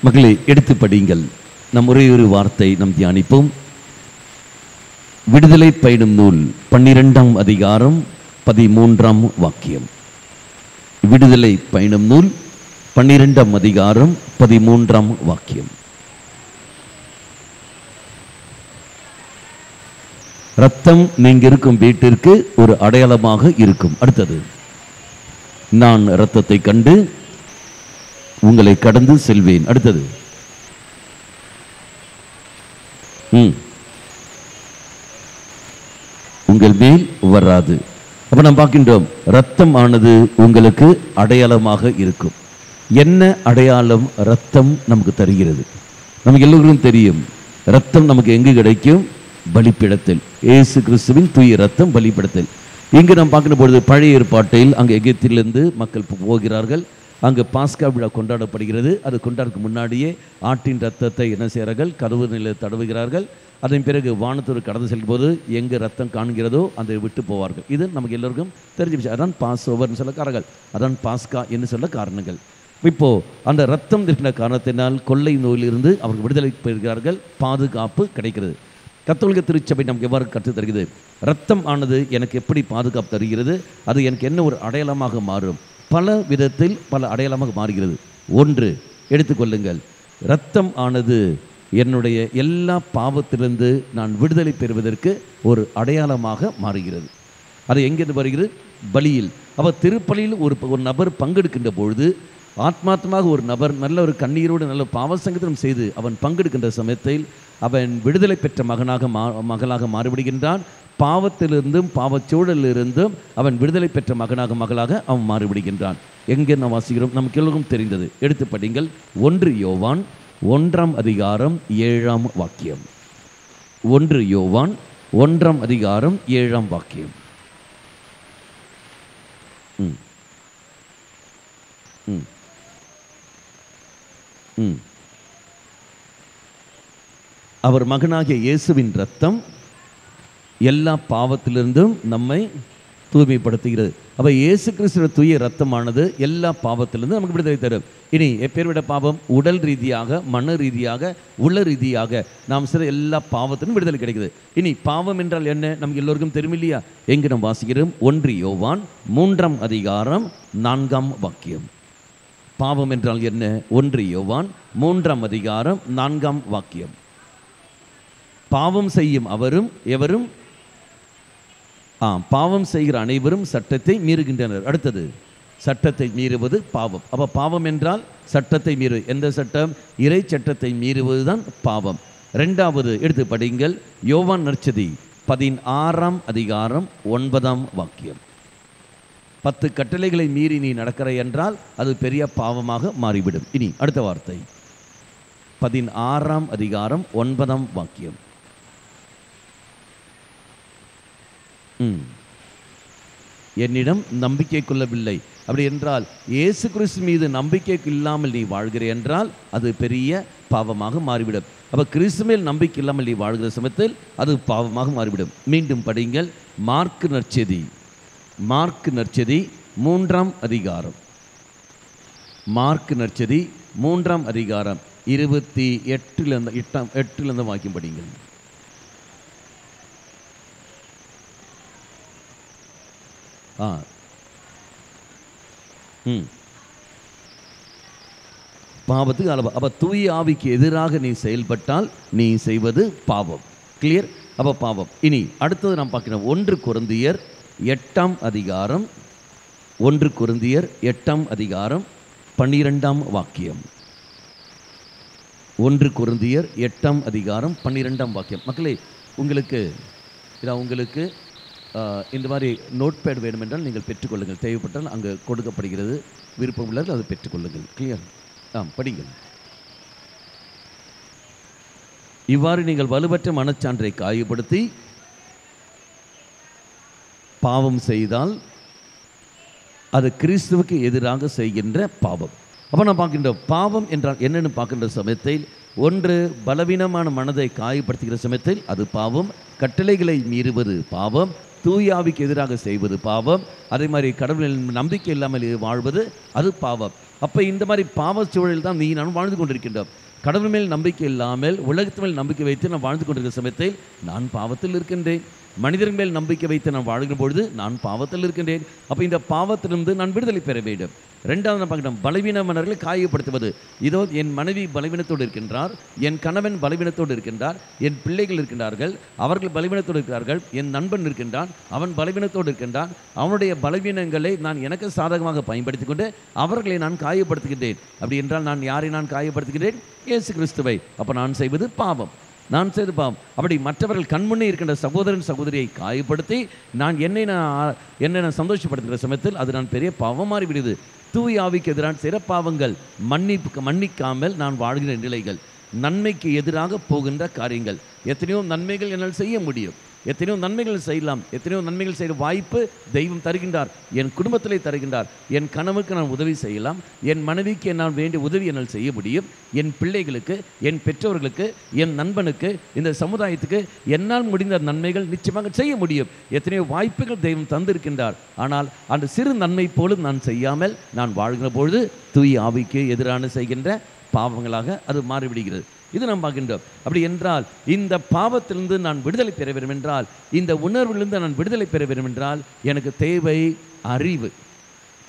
மகளே, எடுத்து படியுங்கள். நம் ஒரே ஒரு வார்த்தை நம் தியானிப்போம். விடுதலை பயணம் நூல் 12ஆம் அதிகாரம் 13ஆம் வாக்கியம். விடுதலை பயணம் நூல் 12ஆம் அதிகாரம் 13ஆம் வாக்கியம். ரத்தம் நீங்க இருக்கும் வீட்டிற்கு ஒரு அடையாளமாக இருக்கும். அடுத்தது, நான் இரத்தத்தை கண்டு உங்களை கடந்து செல்வேன். அடுத்தது, உங்கள் மேல் வராது. அப்ப நாம் பார்க்கின்றோம், ரத்தம் ஆனது உங்களுக்கு அடையாளமாக இருக்கும். என்ன அடையாளம் ரத்தம் நமக்கு தருகிறது? நமக்கு எல்லோருக்கும் தெரியும், ரத்தம் நமக்கு எங்கு கிடைக்கும்? பலிபீடத்தில். இயேசு கிறிஸ்துவின் தூய ரத்தம் பலிபீடத்தில். இங்கு நாம் பார்க்கின்ற பொழுது பழைய ஏற்பாட்டில் அங்கு எகிப்திலிருந்து மக்கள் போகிறார்கள். அங்கு பாஸ்கா விழா கொண்டாடப்படுகிறது. அது கொண்டாடுறதுக்கு முன்னாடியே ஆட்டின் ரத்தத்தை என்ன செய்கிறார்கள்? கதவு நிலையில் தடவுகிறார்கள். அதன் பிறகு வானத்தூர் கடந்து செல்லும் போது எங்கே ரத்தம் காண்கிறதோ அதை விட்டு போவார்கள். இது நமக்கு எல்லோருக்கும் தெரிஞ்ச விஷயம். அதான் பாஸ் ஓவர்னு சொல்ல காரணங்கள், அதான் பாஸ்கா என்று சொல்ல காரணங்கள். இப்போ அந்த ரத்தம் இருக்கிற காரணத்தினால் கொள்ளை நோயிலிருந்து அவர்கள் விடுதலை பெறுகிறார்கள், பாதுகாப்பு கிடைக்கிறது. கத்தோலிக்க திருச்சபை நமக்கு எவ்வாறு கற்றுத் தருகிறது? ரத்தம் ஆனது எனக்கு எப்படி பாதுகாப்பு தருகிறது? அது எனக்கு என்ன ஒரு அடையாளமாக மாறும்? பல விதத்தில் பல அடையாளமாக மாறுகிறது. ஒன்று, எடுத்துக்கொள்ளுங்கள், இரத்தம் ஆனது என்னுடைய எல்லா பாவத்திலிருந்து நான் விடுதலை பெறுவதற்கு ஒரு அடையாளமாக மாறுகிறது. அது எங்கிருந்து வருகிறது? பலியில். அப்போ திருப்பலியில் ஒரு நபர் பங்கெடுக்கின்ற பொழுது ஆத்மாத்மாக ஒரு நபர் நல்ல ஒரு கண்ணீரோடு நல்ல பாவசங்கத்திலும் செய்து அவன் பங்கெடுக்கின்ற சமயத்தில் அவன் விடுதலை பெற்ற மகளாக மாறிவிடுகின்றான். பாவத்திலிருந்தும் பாவச்சூழலிலிருந்தும் அவன் விடுதலை பெற்ற மகளாக அவன் மாறிவிடுகின்றான். எங்கே நாம் வாசிக்கிறோம்? நமக்கு எல்லோருக்கும் தெரிந்தது. எடுத்து படிங்கள். 1 யோவான் 1ஆம் அதிகாரம் 7ஆம் வாக்கியம். 1 யோவான் 1ஆம் அதிகாரம் 7ஆம் வாக்கியம். அவர் மகனாகிய இயேசுவின் இரத்தம் எல்லா பாவத்திலிருந்தும் நம்மை தூய்மைப்படுத்துகிறது. அப்ப இயேசு கிறிஸ்துவின் தூய இரத்தமானது எல்லா பாவத்திலிருந்து நமக்கு விடுதலை தரும். இனி எப்பேர்விட பாவம்? உடல் ரீதியாக, மன ரீதியாக, உள்ள ரீதியாக நாம் சில எல்லா பாவத்திலும் விடுதலை கிடைக்குது. இனி பாவம் என்றால் என்ன? நமக்கு எல்லோருக்கும் தெரியும் இல்லையா? எங்கு நாம் வாசிக்கிறோம்? 1 யோவான் 3ஆம் அதிகாரம் 4ஆம் வாக்கியம். பாவம் என்றால் என்ன? 1 யோவான் 3ஆம் அதிகாரம் 4ஆம் வாக்கியம். பாவம் செய்யும் அவரும் எவரும் பாவம் செய்கிற அனைவரும் சட்டத்தை மீறுகின்றனர். அடுத்தது, சட்டத்தை மீறுவது பாவம். அப்ப பாவம் என்றால் சட்டத்தை மீறு. எந்த சட்டம்? இறை சட்டத்தை மீறுவதுதான் பாவம். இரண்டாவது, எடுத்து படிங்கள், யோவான் நற்செய்தி 16ஆம் அதிகாரம் 9ஆம் வாக்கியம். 10 கட்டளைகளை மீறி நீ நடக்கிற என்றால் அது பெரிய பாவமாக மாறிவிடும். இனி அடுத்த வார்த்தை, 16ஆம் அதிகாரம் 9ஆம் வாக்கியம். என்னிடம் நம்பிக்கை கொள்ளவில்லை. அப்படி என்றால் இயேசு கிறிஸ்து மீது நம்பிக்கை இல்லாமல் நீ வாழ்கிற என்றால் அது பெரிய பாவமாக மாறிவிடும். அப்ப கிறிஸ்து மேல் நம்பிக்கை இல்லாமல் நீ வாழ்கிற சமயத்தில் அது பாவமாக மாறிவிடும். மீண்டும் படிங்கள், மார்க்கு நற்செய்தி 3ஆம் அதிகாரம். மார்க்கு நற்செய்தி 3ஆம் அதிகாரம் 28 வாக்கியம் படிங்கள். பாவத்துக்கு அளவு. அப்ப தூய ஆவிக்கு எதிராக நீ செயல்பட்டால் நீ செய்வது பாவம். கிளியர்? அப்ப பாவம். இனி அடுத்தது நாம் பார்க்கிறோம், 1 கொரிந்தியர் 8ஆம் அதிகாரம். 1 கொரிந்தியர் 8ஆம் அதிகாரம் 12ஆம் வாக்கியம். 1 கொரிந்தியர் 8ஆம் அதிகாரம் 12ஆம் வாக்கியம். மக்களே, உங்களுக்கு இந்த மாதிரி நோட் பேட் வேணும் என்றால் நீங்கள் பெற்றுக்கொள்ளுங்கள். தேவைப்பட்டால் அங்கே கொடுக்கப்படுகிறது. விருப்பம் உள்ளவர்கள் அதை பெற்றுக்கொள்ளுங்கள். கிளியர்? படிங்கள். இவ்வாறு நீங்கள் வலுவற்ற மனச்சான்றை காயப்படுத்தி பாவம் செய்தால் அது கிறிஸ்துவுக்கு எதிராக செய்கின்ற பாவம். அப்போ நான் பார்க்கின்ற பாவம் என்றால் என்னென்னு பார்க்கின்ற சமயத்தில், ஒன்று, பலவீனமான மனதை காயப்படுத்துகிற சமயத்தில் அது பாவம். கட்டளைகளை மீறுவது பாவம். தூயாவிக்கு எதிராக செய்வது பாவம். அதே மாதிரி கடவுளில் நம்பிக்கை இல்லாமல் வாழ்வது அது பாவம். அப்போ இந்த மாதிரி பாவ சூழலில் தான் நீ நான் வாழ்ந்து கொண்டிருக்கின்றோம். கடவுள் மேல் நம்பிக்கை இல்லாமல் உலகத்து மேல் நம்பிக்கை வைத்து நான் வாழ்ந்து கொண்டிருக்கிற சமயத்தில் நான் பாவத்தில் இருக்கின்றேன். மனிதர்கள் மேல் நம்பிக்கை வைத்து நான் வாழ்கிற பொழுது நான் பாவத்தில் இருக்கின்றேன். அப்போ இந்த பாவத்திலிருந்து நான் விடுதலை பெற வேண்டும். ரெண்டாவது நான் பார்க்கணும், பலவீனமானவர்களை காயப்படுத்துவது. இதோ என் மனைவி பலவீனத்தோடு இருக்கின்றார், என் கணவன் பலவீனத்தோடு இருக்கின்றார், என் பிள்ளைகள் இருக்கின்றார்கள், அவர்கள் பலவீனத்தோடு இருக்கிறார்கள், என் நண்பன் இருக்கின்றான், அவன் பலவீனத்தோடு இருக்கின்றான். அவனுடைய பலவீனங்களை நான் எனக்கு சாதகமாக பயன்படுத்தி கொண்டு அவர்களை நான் காயப்படுத்துகின்றேன். அப்படி என்றால் நான் யாரை நான் காயப்படுத்துகிறேன்? இயேசு கிறிஸ்துவை. அப்போ நான் செய்வது பாவம், நான் செய்து பாவம். அப்படி மற்றவர்கள் கண்முன்னே இருக்கின்ற சகோதரன் சகோதரியை காயப்படுத்தி என்னை நான் சந்தோஷப்படுத்துகிற சமயத்தில் அது நான் பெரிய பாவம் மாறிவிடுது. தூய ஆவிக்கு எதிரான சிற பாவங்கள் மன்னிக்காமல் நான் வாழ்கிற நிலைகள், நன்மைக்கு எதிராக போகின்ற காரியங்கள். எத்தனையோ நன்மைகள் என்னால் செய்ய முடியும், எத்தனையோ நன்மைகள் செய்யலாம், எத்தனையோ நன்மைகள் செய்கிற வாய்ப்பு தெய்வம் தருகின்றார், என் குடும்பத்திலே தருகின்றார். என் கணவனுக்கு நான் உதவி செய்யலாம், என் மனைவிக்கு என்னால் வேண்டிய உதவி என்னால் செய்ய முடியும், என் பிள்ளைகளுக்கு, என் பெற்றோர்களுக்கு, என் நண்பனுக்கு, இந்த சமுதாயத்துக்கு என்னால் முடிந்த நன்மைகள் நிச்சயமாக செய்ய முடியும். எத்தனையோ வாய்ப்புகள் தெய்வம் தந்திருக்கின்றார். ஆனால் அந்த சிறு நன்மை போலும் நான் செய்யாமல் நான் வாழ்கிற பொழுது தூய ஆவிக்கு எதிரான செய்கின்ற பாவங்களாக அது மாறிவிடுகிறது. இது நாம் பார்க்கின்றோம். அப்படி என்றால் இந்த பாவத்திலிருந்து நான் விடுதலை பெற வேண்டும் என்றால், இந்த உணர்விலிருந்து நான் விடுதலை பெற வேண்டும் என்றால் எனக்கு தேவை அறிவு.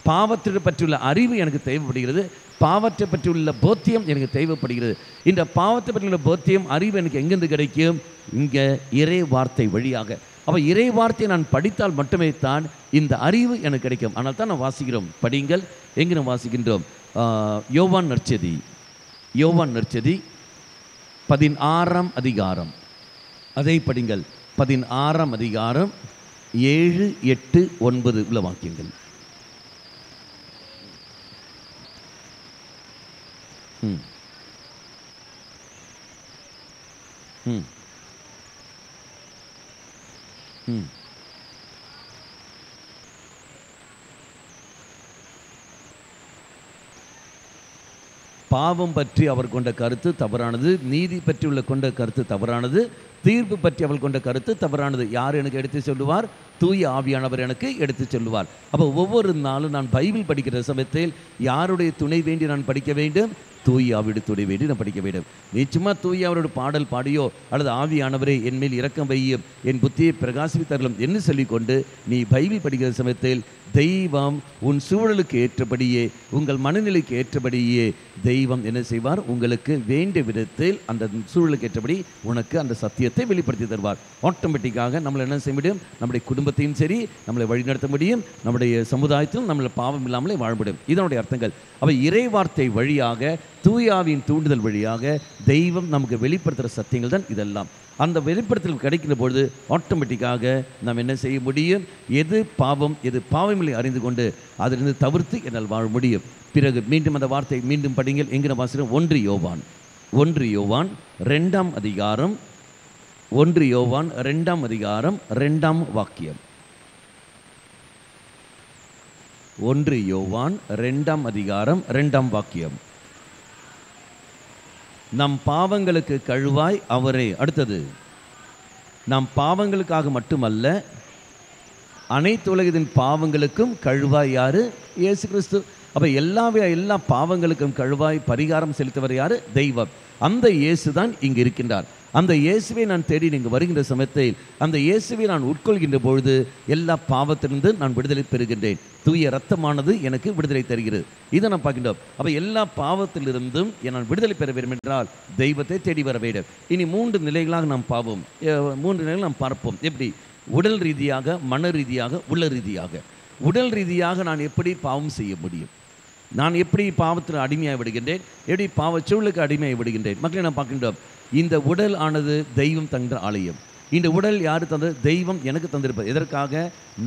பாவத்தை பற்றியுள்ள அறிவு எனக்கு தேவைப்படுகிறது, பாவத்தை பற்றியுள்ள போத்தியம் எனக்கு தேவைப்படுகிறது. இந்த பாவத்தை பற்றியுள்ள போத்தியம் அறிவு எனக்கு எங்கிருந்து கிடைக்கும்? இங்கே இறை வார்த்தை வழியாக. அப்போ இறை வார்த்தையை நான் படித்தால் மட்டுமே தான் இந்த அறிவு எனக்கு கிடைக்கும். ஆனால் தான் நான் வாசிக்கிறோம், படிங்கள். எங்கே நாம் வாசிக்கின்றோம்? யோவான் நற்செய்தி 16ஆம் அதிகாரம், அதை படிங்கள். 16ஆம் அதிகாரம் 7, 8, 9 உள்ள வாக்கியங்கள். பாவம் பற்றி அவர் கொண்ட கருத்து தவறானது, நீதி பற்றி உள்ள கொண்ட கருத்து தவறானது, தீர்ப்பு பற்றி அவள் கொண்ட கருத்து தவறானது. யார் எனக்கு எடுத்து சொல்லுவார்? தூய ஆவியானவர் எனக்கு எடுத்து சொல்லுவார். அப்போ ஒவ்வொரு நாளும் நான் பைபிள் படிக்கிற சமயத்தில் யாருடைய துணை வேண்டி நான் படிக்க வேண்டும்? தூய ஆவியோட துணை வேண்டி நான் படிக்க வேண்டும். நிச்சயமா தூய அவரோட பாடல் பாடியோ அல்லது ஆவியானவரே என் மேல் இரக்கம் வையும், என் புத்தியை பிரகாசித்தரலும் என்று சொல்லிக்கொண்டு நீ பைபிள் படிக்கிற சமயத்தில் தெய்வம் உன் சூழலுக்கு ஏற்றபடியே, உங்கள் மனநிலைக்கு ஏற்றபடியே தெய்வம் என்ன செய்வார்? உங்களுக்கு வேண்டிய விதத்தில் அந்த சூழலுக்கு ஏற்றபடி உனக்கு அந்த சத்தியத்தை வெளிப்படுத்தி தருவார். ஆட்டோமேட்டிக்காக நம்மளை என்ன செய்ய முடியும்? நம்முடைய குடும்பத்தையும் சரி நம்மளை வழிநடத்த முடியும், நம்முடைய சமுதாயத்திலும் நம்மளை பாவம் இல்லாமலே வாழ முடியும். இதனுடைய அர்த்தங்கள். அவை இறைவார்த்தை வழியாக, தூயாவின் தூண்டுதல் வழியாக தெய்வம் நமக்கு வெளிப்படுத்துகிற சத்தியங்கள் தான் இதெல்லாம். அந்த வெளிப்படுத்தல் கிடைக்கிற பொழுது ஆட்டோமேட்டிக்காக நாம் என்ன செய்ய முடியும்? எது பாவம் எது பாவமில்லை அறிந்து கொண்டு அதிலிருந்து தவிர்த்து என்னால் வாழ முடியும். பிறகு மீண்டும் அந்த வார்த்தை மீண்டும் படிங்கள். என்கிற வாசகம் 1 யோவான் 2ஆம் அதிகாரம் 1 யோவான் 2ஆம் அதிகாரம் 2ஆம் வாக்கியம். 1 யோவான் 2ஆம் அதிகாரம் 2ஆம் வாக்கியம். நம் பாவங்களுக்கு கழுவாய் அவரே. அடுத்தது, நம் பாவங்களுக்காக மட்டுமல்ல அனைத்து உலகத்தின் பாவங்களுக்கும் கழுவாய் யாரு? இயேசு கிறிஸ்து. அப்போ எல்லா பாவங்களுக்கும் கழுவாய் பரிகாரம் செலுத்தவர் யாரு? தெய்வம். அந்த இயேசு தான் இங்கு இருக்கின்றார். அந்த இயேசுவை நான் தேடி நீங்கள் வருகின்ற சமயத்தில் அந்த இயேசுவை நான் உட்கொள்கின்ற பொழுது எல்லா பாவத்திலிருந்து நான் விடுதலை பெறுகின்றேன். தூய இரத்தமானது எனக்கு விடுதலை தருகிறது. இதை நான் பார்க்கின்றோம். அப்போ எல்லா பாவத்திலிருந்தும் நான் விடுதலை பெற வேண்டும் என்றால் தெய்வத்தை தேடி வர வேண்டும். இனி 3 நிலைகளாக நாம் பார்ப்போம். 3 நிலைகள் நாம் பார்ப்போம். எப்படி? உடல் ரீதியாக, மன ரீதியாக, உள்ள ரீதியாக. உடல் ரீதியாக நான் எப்படி பாவம் செய்ய முடியும்? நான் எப்படி பாவத்தில் அடிமையாக விடுகின்றேன்? எப்படி பாவச்சூழலுக்கு அடிமையாக விடுகின்றேன்? மக்களை நான் பார்க்கின்றோம். இந்த உடல் ஆனது தெய்வம் தந்த ஆலயம். இந்த உடல் யார் தந்தது? தெய்வம் எனக்கு தந்திருப்பது. எதற்காக?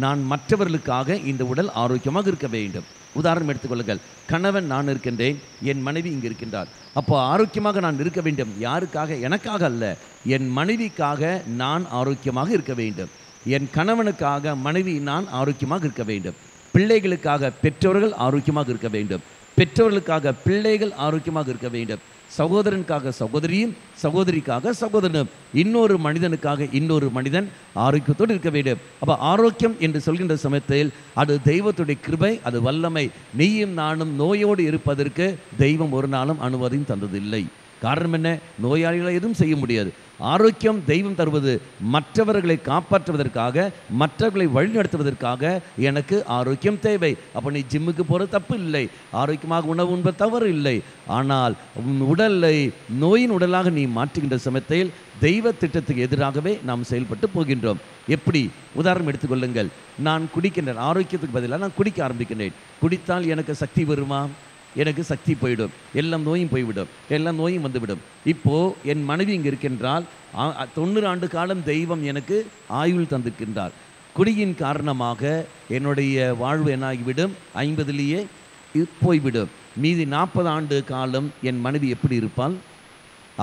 நான் மற்றவர்களுக்காக இந்த உடல் ஆரோக்கியமாக இருக்க வேண்டும். உதாரணம் எடுத்துக்கொள்ளுங்கள். கணவன் நான் இருக்கின்றேன், என் மனைவி இங்கே இருக்கின்றார். அப்போ ஆரோக்கியமாக நான் இருக்க வேண்டும். யாருக்காக? எனக்காக அல்ல, என் மனைவிக்காக நான் ஆரோக்கியமாக இருக்க வேண்டும். என் கணவனுக்காக மனைவி நான் ஆரோக்கியமாக இருக்க வேண்டும். பிள்ளைகளுக்காக பெற்றோர்கள் ஆரோக்கியமாக இருக்க வேண்டும். பெற்றோர்களுக்காக பிள்ளைகள் ஆரோக்கியமாக இருக்க வேண்டும். சகோதரனுக்காக சகோதரியும், சகோதரிக்காக சகோதரனும், இன்னொரு மனிதனுக்காக இன்னொரு மனிதன் ஆரோக்கியத்தோடு இருக்க வேண்டும். அப்போ ஆரோக்கியம் என்று சொல்கின்ற சமயத்தில் அது தெய்வத்துடைய கிருபை, அது வல்லமை. நீயும் நானும் நோயோடு இருப்பதற்கு தெய்வம் ஒரு நாளும் அனுமதியும் தந்ததில்லை. காரணம் என்ன? நோயாளிகளை எதுவும் செய்ய முடியாது. ஆரோக்கியம் தெய்வம் தருவது மற்றவர்களை காப்பாற்றுவதற்காக, மற்றவர்களை வழிநடத்துவதற்காக. எனக்கு ஆரோக்கியம் தேவை. அப்போ நீ ஜிம்முக்கு போகிறது தப்பு இல்லை, ஆரோக்கியமாக உணவு உண்பது தவறு இல்லை. ஆனால் உன் உடலை நோயின் உடலாக நீ மாற்றுகின்ற சமயத்தில் தெய்வ திட்டத்துக்கு எதிராகவே நாம் செயல்பட்டு போகின்றோம். எப்படி? உதாரணம் எடுத்துக்கொள்ளுங்கள். நான் குடிக்கின்றேன், ஆரோக்கியத்துக்கு பதிலாக நான் குடிக்க ஆரம்பிக்கின்றேன். குடித்தால் எனக்கு சக்தி வருமா? எனக்கு சக்தி போய்விடும், எல்லாம் நோயும் போய்விடும், எல்லாம் நோயும் வந்துவிடும். இப்போது என் மனைவி இங்கே இருக்கின்றால் 90 ஆண்டு காலம் தெய்வம் எனக்கு ஆயுள் தந்திருக்கின்றார். குடியின் காரணமாக என்னுடைய வாழ்வு என்னாகிவிடும்? 50லேயே போய்விடும். மீதி 40 ஆண்டு காலம் என் மனைவி எப்படி இருப்பாள்?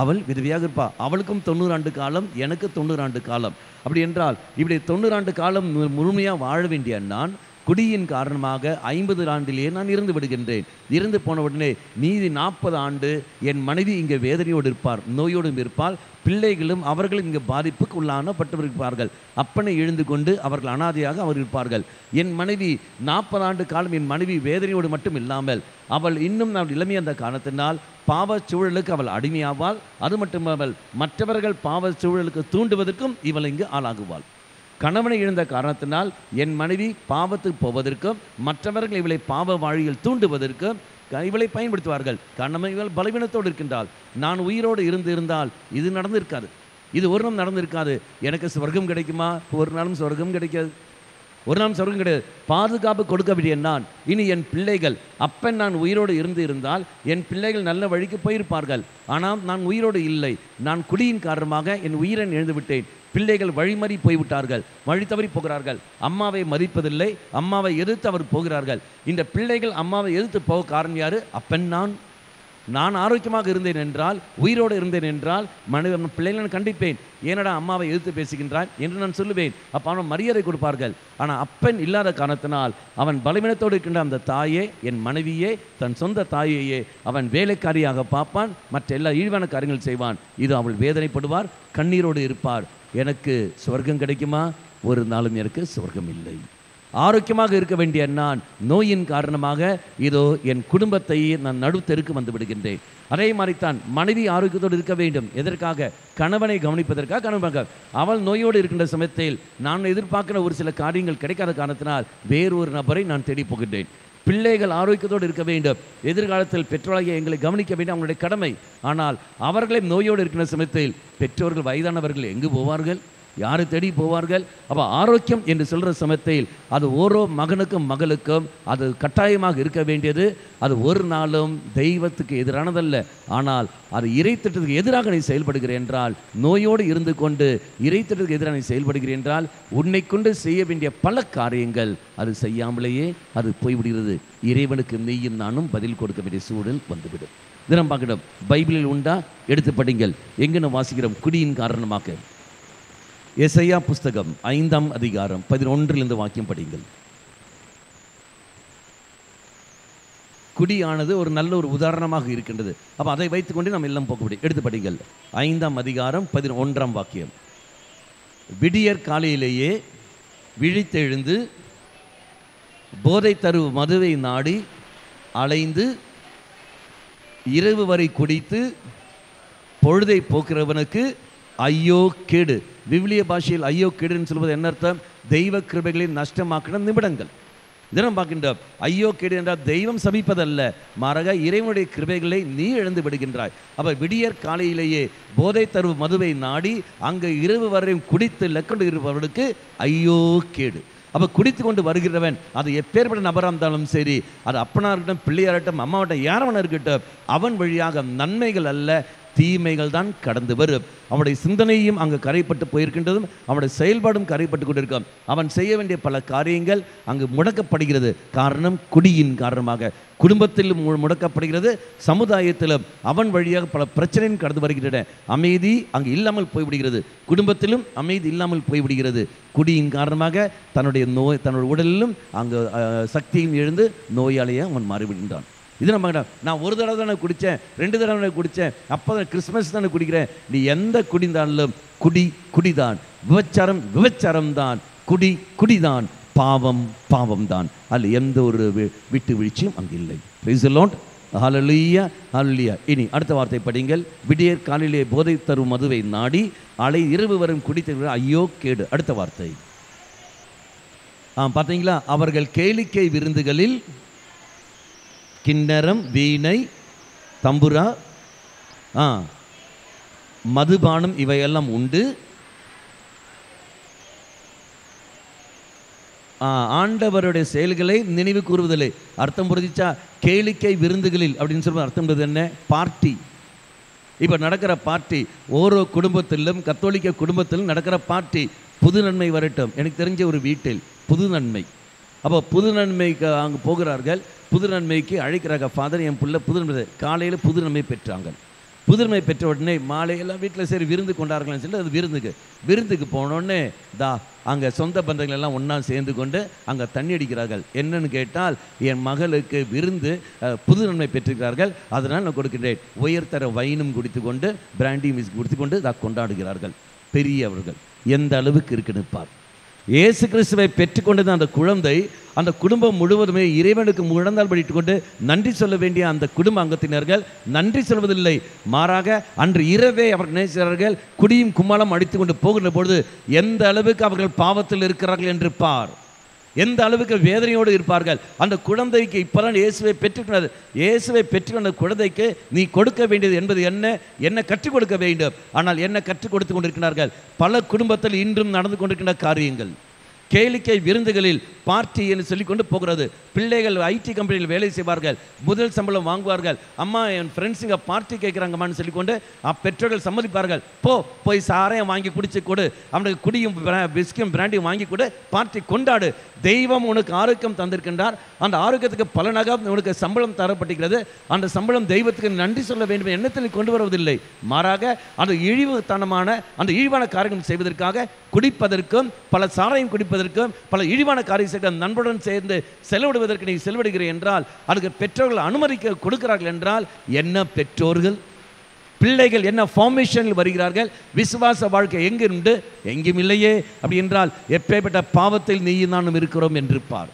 அவள் விதவியாக இருப்பாள். அவளுக்கும் 90 ஆண்டு காலம், எனக்கு 90 ஆண்டு காலம். அப்படி என்றால் இப்படி 90 ஆண்டு காலம் முழுமையாக வாழ வேண்டிய நான் குடியின் காரணமாக 50 ஆண்டிலேயே நான் இருந்து விடுகின்றேன். இருந்து போன உடனே மீதி 40 ஆண்டு என் மனைவி இங்கே வேதனையோடு இருப்பார், நோயோடும் இருப்பால். பிள்ளைகளும் அவர்களும் இங்கே பாதிப்புக்கு உள்ளானப்பட்டிருப்பார்கள். அப்பனை எழுந்து கொண்டு அவர்கள் அனாதையாக அவர் இருப்பார்கள். என் மனைவி 40 ஆண்டு காலம் என் மனைவி வேதனையோடு மட்டும் இல்லாமல் அவள் இன்னும் நான் இளமைய அந்த காரணத்தினால் பாவ சூழலுக்கு அவள் அடிமையாவாள். அது மட்டுமல்ல, மற்றவர்கள் பாவ சூழலுக்கு தூண்டுவதற்கும் இவள் இங்கு ஆளாகுவாள். கணவனை இழந்த காரணத்தினால் என் மனைவி பாவத்துக்கு போவதற்கும், மற்றவர்கள் இவளை பாவ வாழியில் தூண்டுவதற்கும் இவளை பயன்படுத்துவார்கள். கணவன் இவள் பலவீனத்தோடு இருக்கின்றாள். நான் உயிரோடு இருந்தால் இது நடந்திருக்காது, இது ஒரு நாள் நடந்திருக்காது. எனக்கு சொர்க்கம் கிடைக்குமா? ஒரு நாளும் சொர்க்கம் கிடைக்காது, ஒரு நாள் சொர்க்கம் கிடையாது. பாதுகாப்பு கொடுக்க வேண்டிய நான், இனி என் பிள்ளைகள், அப்பன் நான் உயிரோடு இருந்தால் என் பிள்ளைகள் நல்ல வழிக்கு போயிருப்பார்கள். ஆனால் நான் உயிரோடு இல்லை. நான் குடியின் காரணமாக என் உயிரை இழந்து விட்டேன். பிள்ளைகள் வழிமறி போய்விட்டார்கள், வழி தவறி போகிறார்கள். அம்மாவை மதிப்பதில்லை, அம்மாவை எதிர்த்து அவர் போகிறார்கள். இந்த பிள்ளைகள் அம்மாவை எதிர்த்து போக காரணம் யாரு? அப்பன். நான் ஆரோக்கியமாக இருந்தேன் என்றால், உயிரோடு இருந்தேன் என்றால் பிள்ளைகளை நான் கண்டிப்பேன். ஏனடா அம்மாவை எதிர்த்து பேசுகின்றான் என்று நான் சொல்லுவேன். அப்போ அவன் மரியாதை கொடுப்பார்கள். ஆனால் அப்பன் இல்லாத காரணத்தினால் அவன் பலவீனத்தோடு இருக்கின்ற அந்த தாயே, என் மனைவியே, தன் சொந்த தாயையே அவன் வேலைக்காரியாக பார்ப்பான், மற்ற எல்லா இழிவான காரியங்கள் செய்வான். இது அவள் வேதனைப்படுவார், கண்ணீரோடு இருப்பார். எனக்கு சொர்க்கம் கிடைக்குமா? ஒரு நாளும் எனக்கு சொர்க்கம் இல்லை. ஆரோக்கியமாக இருக்க வேண்டிய நான் நோயின் காரணமாக இதோ என் குடும்பத்தை நான் நடுத்தருக்கு வந்து விடுகின்றேன். அதே மாதிரித்தான் மனைவி ஆரோக்கியத்தோடு இருக்க வேண்டும். எதற்காக? கணவனை கவனிப்பதற்காக. கணவன் அவள் நோயோடு இருக்கின்ற சமயத்தில் நான் எதிர்பார்க்கிற ஒரு சில காரியங்கள் கிடைக்காத காரணத்தினால் வேறொரு நபரை நான் தேடி போகின்றேன். பிள்ளைகள் ஆரோக்கியத்தோடு இருக்க வேண்டும். எதிர்காலத்தில் பெற்றோராகிய எங்களை கவனிக்க வேண்டும், அவங்களுடைய கடமை. ஆனால் அவர்களே நோயோடு இருக்கின்ற சமயத்தில் பெற்றோர்கள், வயதானவர்கள் எங்கு போவார்கள்? யாரை தேடி போவார்கள்? அப்போ ஆரோக்கியம் என்று சொல்கிற சமயத்தில் அது ஓரோ மகனுக்கும் மகளுக்கும் அது கட்டாயமாக இருக்க வேண்டியது. அது ஒரு நாளும் தெய்வத்துக்கு எதிரானதல்ல. ஆனால் அது இறைத்திட்டத்துக்கு எதிராக நீ செயல்படுகிறேன் என்றால், நோயோடு இருந்து கொண்டு இறைத்திட்டத்துக்கு எதிராக நீ செயல்படுகிறேன் என்றால், உன்னை கொண்டு செய்ய வேண்டிய பல காரியங்கள் அது செய்யாமலேயே அது போய்விடுகிறது. இறைவனுக்கு நீயும் நானும் பதில் கொடுக்க வேண்டிய சூழல் வந்துவிடும். தினம் பார்க்கணும். பைபிளில் உண்டா? எடுத்து படிங்கள். எங்கே நம்ம வாசிக்கிறோம்? குடியின் காரணமாக. எசையா புஸ்தகம் 5ஆம் அதிகாரம் 11 வாக்கியம் படிங்கள். குடியானது ஒரு நல்ல ஒரு உதாரணமாக இருக்கின்றது. அப்போ அதை வைத்துக்கொண்டு நாம் எல்லாம் போக முடியும். எடுத்து படிங்கள். 5ஆம் அதிகாரம் 11ஆம் வாக்கியம். விடியற் காலையிலேயே விழித்தெழுந்து போதை தரு மதுவை நாடி அலைந்து இரவு வரை குடித்து பொழுதை போக்குறவனுக்கு ஐயோ கேடு. விவிலிய பாஷையில் ஐயோ கேடுன்னு சொல்வது என்ன அர்த்தம்? தெய்வ கிருபைகளை நஷ்டமாக்கின நிமிடங்கள். இதனம் பார்க்கின்றோம். ஐயோ கேடு என்றால் தெய்வம் சபிப்பதல்ல, மாறாக இறைவனுடைய கிருபைகளை நீ இழந்து விடுகின்றாய். அப்போ விடியற் காலையிலேயே போதை தரு மதுவை நாடி அங்கே இரவு வரையும் குடித்து லெக்கொண்டு இருப்பவர்களுக்கு ஐயோ கேடு. அப்போ குடித்து கொண்டு வருகிறவன், அது எப்பேற்பட்ட நபராக இருந்தாலும் சரி, அது அப்பனாக இருக்கட்டும், பிள்ளையாகட்டும், அம்மாவட்டும், யாரவனாக இருக்கட்டும், அவன் வழியாக நன்மைகள் அல்ல தீமைகள் தான் கடந்து வரும். அவனுடைய சிந்தனையும் அங்கு கரைப்பட்டு போயிருக்கின்றதும், அவனுடைய செயல்பாடும் கரைப்பட்டு கொண்டிருக்கும். அவன் செய்ய வேண்டிய பல காரியங்கள் அங்கு முடக்கப்படுகிறது. காரணம் குடியின் காரணமாக. குடும்பத்திலும் முடக்கப்படுகிறது, சமுதாயத்திலும் அவன் வழியாக பல பிரச்சனையும் கடந்து வருகின்றன. அமைதி அங்கு இல்லாமல் போய்விடுகிறது, குடும்பத்திலும் அமைதி இல்லாமல் போய்விடுகிறது. குடியின் காரணமாக தன்னுடைய உடலிலும் அங்கு சக்தியும் எழுந்து நோயாளியாக அவன் மாறிவிடுகின்றான். இது நம்ம நான் ஒரு தடவை தானே குடித்தேன், 2 தடவை தானே குடித்தேன், அப்போ தான் கிறிஸ்மஸ் தானே குடிக்கிறேன். நீ எந்த குடிந்தாலும் குடிதான், விபச்சாரம் விபச்சாரம்தான், குடிதான், பாவம் பாவம்தான். அதில் எந்த ஒரு விட்டு வீழ்ச்சியும் அங்கு இல்லை. Praise the lord. Hallelujah hallelujah. இனி அடுத்த வார்த்தை படிங்கள். விடியற் காலையிலே போதை தரும் மதுவை நாடி அலை இரவு வரும் குடித்த ஐயோ கேடு. அடுத்த வார்த்தை பார்த்தீங்களா? அவர்கள் கேளிக்கை விருந்துகளில் கிண்ணறம், வீணை, தம்புரா, மதுபானம் இவையெல்லாம் உண்டு. ஆண்டவருடைய செயல்களை நினைவு கூறுவதில்லை. அர்த்தம் புரிஞ்சிச்சா? கேளிக்கை விருந்துகளில் அப்படின்னு சொல்லுவது அர்த்தம் என்ன? பார்ட்டி. இப்போ நடக்கிற பார்ட்டி, ஓரோ குடும்பத்திலும், கத்தோலிக்க குடும்பத்திலும் நடக்கிற பார்ட்டி. புது நன்மை வரட்டும். எனக்கு தெரிஞ்ச ஒரு வீட்டில் புது நன்மை, அப்போ புது நன்மைக்கு அங்கே போகிறார்கள். புது நன்மைக்கு அழைக்கிறாங்க. ஃபாதர், என் பிள்ளை புது நன்மை. காலையில் புது நன்மை பெற்றாங்க. புதுமை பெற்ற உடனே மாலையெல்லாம் வீட்டில் சரி விருந்து கொண்டார்கள்னு சொல்லி அது விருந்துக்கு போனோடனே அங்கே சொந்த பந்தங்கள் எல்லாம் ஒன்றா சேர்ந்து கொண்டு அங்கே தண்ணி அடிக்கிறார்கள். என்னன்னு கேட்டால், என் மகளுக்கு விருந்து புது நன்மை பெற்றிருக்கிறார்கள், அதனால் நான் கொடுக்கின்றேன். உயர்தர வைனும் குடித்து கொண்டு, பிராண்டியும் குடித்து கொண்டு கொண்டாடுகிறார்கள். பெரியவர்கள் எந்த அளவுக்கு இருக்குன்னு பார். இயேசு கிறிஸ்துவை பெற்றுக்கொண்டது அந்த குழந்தை, அந்த குடும்பம் முழுவதுமே இறைவனுக்கு முழந்தால் படித்து கொண்டு நன்றி சொல்ல வேண்டிய அந்த குடும்ப அங்கத்தினர்கள் நன்றி சொல்வதில்லை. மாறாக அன்று இரவே அவர்கள் நேசிக்கிறார்கள். குடியும் கும்மாளம் அடித்து கொண்டு போகின்ற பொழுது எந்த அளவுக்கு அவர்கள் பாவத்தில் இருக்கிறார்கள் என்று பார். எந்த அளவுக்கு வேதனையோடு இருப்பார்கள். அந்த குழந்தைக்கு இப்போதான் இயேசுவை பெற்றுக்கொண்டது. இயேசுவை பெற்றுக்கொண்ட குழந்தைக்கு நீ கொடுக்க வேண்டியது என்பது என்ன கற்றுக் கொடுக்க வேண்டும். ஆனால் என்ன கற்றுக் கொடுத்து கொண்டிருக்கிறார்கள்? பல குடும்பத்தில் இன்றும் நடந்து கொண்டிருக்கின்ற காரியங்கள். கேளிக்கை விருந்துகளில் பார்ட்டி என்று சொல்லிக்கொண்டு போகிறது. பிள்ளைகள் ஐடி கம்பெனியில் வேலை செய்வார்கள், முதல் சம்பளம் வாங்குவார்கள். அம்மா, என் ஃப்ரெண்ட்ஸுங்க பார்ட்டி கேட்குறாங்கம்மான்னு சொல்லிக்கொண்டு பெற்றோர்கள் சம்மதிப்பார்கள். போய் சாரையும் வாங்கி குடிச்சு கொடு, அவனுக்கு குடியும் பிஸ்கியும் பிராண்டியும் வாங்கி கொடு, பார்ட்டி கொண்டாடு. தெய்வம் உனக்கு ஆரோக்கியம் தந்திருக்கின்றார். அந்த ஆரோக்கியத்துக்கு பலனாக உனக்கு சம்பளம் தரப்பட்டிருக்கிறது. அந்த சம்பளம் தெய்வத்துக்கு நன்றி சொல்ல வேண்டும் எண்ணத்தில் கொண்டு வருவதில்லை. மாறாக அந்த இழிவுத்தனமான அந்த இழிவான காரியம் செய்வதற்காக, குடிப்பதற்கும் பல சாரையும் குடிப்பதற்கும் பல இழிவான காரியம் செய்த நண்பருடன் சேர்ந்து செலவிடுவதற்கு நீ செலவிடுகிறீர்கள் என்றால், அதுக்கு பெற்றோர்கள் அனுமதிக்க கொடுக்கிறார்கள் என்றால், என்ன பெற்றோர்கள் பிள்ளைகள் என்ன ஃபார்மேஷனில் வருகிறார்கள்? விசுவாச வாழ்க்கை எங்கிருந்து? எங்கும் இல்லையே. அப்படி என்றால் எப்பேற்பட்ட பாவத்தில் நீயும் நானும் இருக்கிறோம் என்று பார்.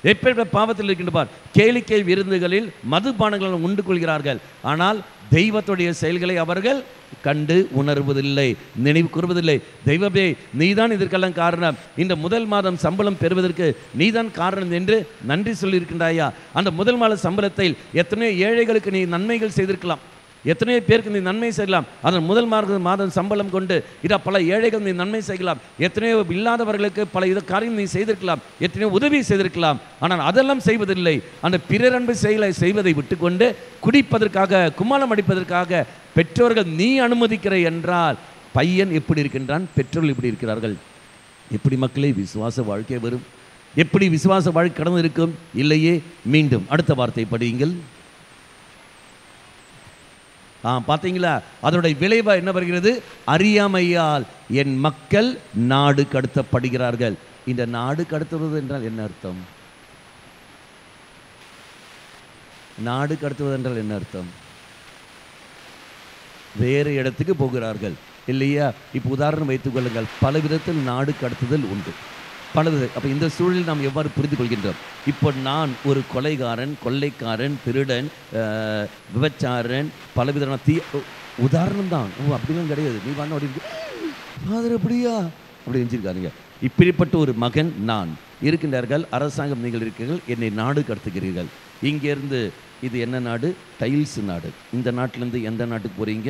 எப்பேற்பட்ட பாவத்தில் இருக்கின்ற பார். கேளிக்கை விருந்துகளில் மதுபானங்கள் உண்டு கொள்கிறார்கள். ஆனால் தெய்வத்துடைய செயல்களை அவர்கள் கண்டு உணர்வதில்லை, நினைவு கூறுவதில்லை. தெய்வமே, நீதான் இதற்கெல்லாம் காரணம். இந்த முதல் மாதம் சம்பளம் பெறுவதற்கு நீதான் காரணம் என்று நன்றி சொல்லியிருக்கின்றாயா? அந்த முதல் மாத சம்பளத்தில் எத்தனையோ ஏழைகளுக்கு நீ நன்மைகள் செய்திருக்கலாம், எத்தனையோ பேருக்கு நீ நன்மை செய்யலாம். அதன் முதல் மாதம் சம்பளம் கொண்டு பல ஏழைகள் நீ நன்மை செய்யலாம். எத்தனையோ இல்லாதவர்களுக்கு பல காரியம் நீ செய்திருக்கலாம், எத்தனையோ உதவி செய்திருக்கலாம். ஆனால் அதெல்லாம் செய்வதில்லை. அந்த பிறரன்பு செயலை செய்வதை விட்டுக்கொண்டு குடிப்பதற்காக, கும்மாளம் அடிப்பதற்காக பெற்றோர்கள் நீ அனுமதிக்கிற என்றால், பையன் எப்படி இருக்கின்றான், பெற்றோர்கள் எப்படி இருக்கிறார்கள்? எப்படி மக்களே விசுவாச வாழ்க்கை வரும்? எப்படி விசுவாச வாழ்க்கை கடந்து இருக்கும்? இல்லையே. மீண்டும் அடுத்த வார்த்தை படியுங்கள். பார்த்தீங்களா? அதனுடைய விளைவா என்ன வருகிறது? அறியாமையால் என் மக்கள் நாடு கடத்தப்படுகிறார்கள். இந்த நாடு கடத்துவது என்றால் என்ன அர்த்தம்? நாடு கடத்துவது என்றால் என்ன அர்த்தம்? வேறு இடத்துக்கு போகிறார்கள் இல்லையா? இப்போ உதாரணம் வைத்துக் கொள்ளுங்கள். பல விதத்தில் நாடு கடத்துதல் உண்டு, பலது. அப்போ இந்த சூழலில் நாம் எவ்வாறு புரிந்து கொள்கின்றோம்? இப்போ நான் ஒரு கொலைகாரன், கொள்ளைக்காரன், திருடன், விபச்சாரன், பலவிதமான உதாரணம் தான். அப்படிலாம் கிடையாது. நீ பண்ண அப்படி அப்படியா அப்படி நினைச்சிருக்காருங்க. இப்படிப்பட்ட ஒரு மகன் நான் இருக்கின்றார்கள். அரசாங்கம் நீங்கள் இருக்கிறீர்கள், என்னை நாடு கடத்துகிறீர்கள். இங்கேருந்து இது என்ன நாடு? டைல்ஸ் நாடு. இந்த நாட்டிலேருந்து எந்த நாட்டுக்கு போகிறீங்க?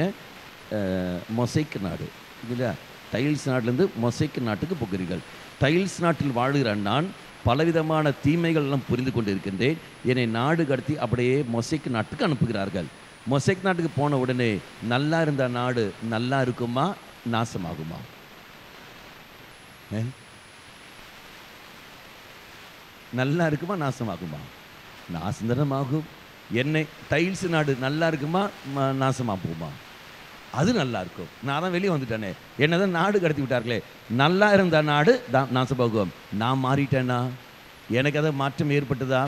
மொசைக் நாடு இல்லையா? டைல்ஸ் நாட்டிலேருந்து மொசைக் நாட்டுக்கு போகிறீர்கள். டைல்ஸ் நாட்டில் வாழுகிற நான் பலவிதமான தீமைகள் எல்லாம் புரிந்து கொண்டு இருக்கின்றேன். என்னை நாடு கடத்தி அப்படியே மொசைக் நாட்டுக்கு அனுப்புகிறார்கள். மொசைக் நாட்டுக்கு போன உடனே நல்லா இருந்த நாடு நல்லா இருக்குமா, நாசமாகுமா? நல்லா இருக்குமா, நாசமாகுமா? நாசந்தனமாகும். என்னை டைல்ஸ் நாடு நல்லா இருக்குமா, நாசமாக போகுமா? அது நல்லா இருக்கும். நான் தான் வெளியே வந்துட்டேனே, என்னதான் நாடு கடத்தி விட்டார்களே. நல்லா இருந்த நாடு தான் நாசமாகும். நான் மாறிட்டேனா? எனக்கு அதை மாற்றம் ஏற்பட்டதா?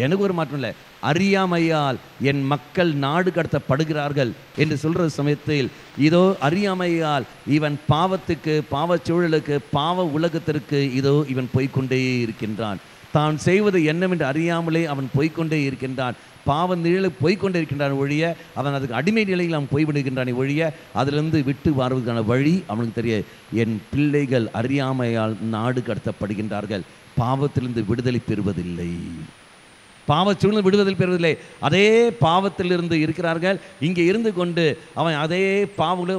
எனக்கு ஒரு மாற்றம் இல்லை. அறியாமையால் என் மக்கள் நாடு கடத்தப்படுகிறார்கள் என்று சொல்கிற சமயத்தில் இதோ அறியாமையால் இவன் பாவத்துக்கு, பாவச்சூழலுக்கு, பாவ உலகத்திற்கு இதோ இவன் போய்கொண்டே இருக்கின்றான். தான் செய்வது என்னவென்று அறியாமலே அவன் போய்கொண்டே இருக்கின்றான். பாவ நிலையில் போய்கொண்டே இருக்கின்றான் ஒழிய அவன் அதுக்கு அடிமை நிலையில் அவன் போய்விடுகின்றான் ஒழிய அதிலிருந்து விட்டு வருவதற்கான வழி அவனுக்கு தெரிய. என் பிள்ளைகள் அறியாமையால் நாடு கடத்தப்படுகின்றார்கள், பாவத்திலிருந்து விடுதலை பெறுவதில்லை, பாவச்சூழ்நிலை விடுவதில் பெறுவதில்லை. அதே பாவத்திலிருந்து இருக்கிறார்கள். இங்கே இருந்து கொண்டு அவன் அதே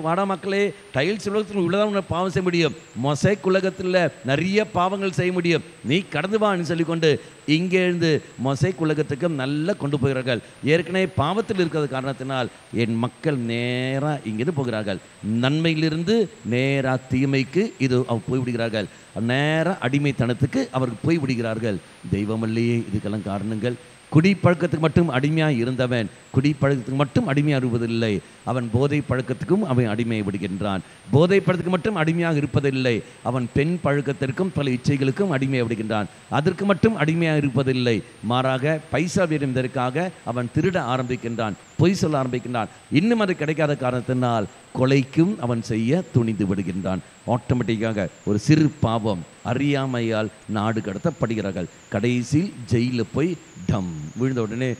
வட மக்களே டைல்ஸ் உலகத்தில் உள்ளதான் பாவம் செய்ய முடியும், மொசைக் உலகத்தில் நிறைய பாவங்கள் செய்ய முடியும், நீ கடந்து வான்னு சொல்லிக்கொண்டு இங்கே இருந்து மொசைக் உலகத்துக்கும் நல்லா கொண்டு போகிறார்கள். ஏற்கனவே பாவத்தில் இருக்கிறது காரணத்தினால் என் மக்கள் நேராக இங்கேருந்து போகிறார்கள். நன்மையிலிருந்து நேராக தீமைக்கு இது அவர் போய்விடுகிறார்கள். நேராக அடிமைத்தனத்துக்கு அவர்கள் போய்விடுகிறார்கள். தெய்வமல்லையே இதுக்கெல்லாம் காரணங்கள். குடிப்பழக்கத்துக்கு மட்டும் அடிமையாக இருந்தவன் குடிப்பழக்கத்துக்கு மட்டும் அடிமையாக இருப்பதில்லை, அவன் போதை பழக்கத்துக்கும் அவன் அடிமையை விடுகின்றான். போதை பழக்கத்துக்கு மட்டும் அடிமையாக இருப்பதில்லை, அவன் பெண் பழக்கத்திற்கும் பல இச்சைகளுக்கும் அடிமையாக விடுகின்றான். அதற்கு மட்டும் அடிமையாக இருப்பதில்லை, மாறாக பைசா விரும்புவதற்காக அவன் திருட ஆரம்பிக்கின்றான், பொய் சொல்ல ஆரம்பிக்கின்றான். இன்னும் அது கிடைக்காத காரணத்தினால் கொலைக்கும் அவன் செய்ய துணிந்து விடுகின்றான். ஆட்டோமேட்டிக்காக ஒரு சிறு பாவம் அறியாமையால் நாடு கடத்தப்படுகிறார்கள். கடைசியில் ஜெயிலில் போய் டம் விழுந்த உடனே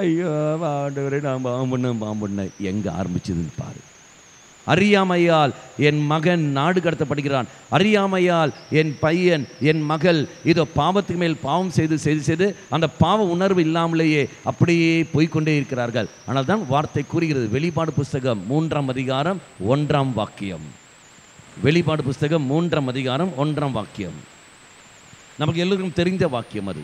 ஐயோ ஆண்டவரே நான் பாம்புண்ண எங்கே ஆரம்பிச்சதுன்னு பாரு. அறியாமையால் என் மகன் நாடு கடத்தப்படுகிறான், அறியாமையால் என் பையன் என் மகள் இதோ பாவத்துக்கு மேல் பாவம் செய்து செய்து செய்து அந்த பாவ உணர்வு இல்லாமலேயே அப்படியே போய்கொண்டே இருக்கிறார்கள். ஆனால் தான் வார்த்தை கூறுகிறது, வெளிப்பாடு புஸ்தகம் 3ஆம் அதிகாரம் 1ஆம் வாக்கியம். வெளிப்பாடு புஸ்தகம் 3ஆம் அதிகாரம் 1ஆம் வாக்கியம் நமக்கு எல்லோருக்கும் தெரிந்த வாக்கியம். அது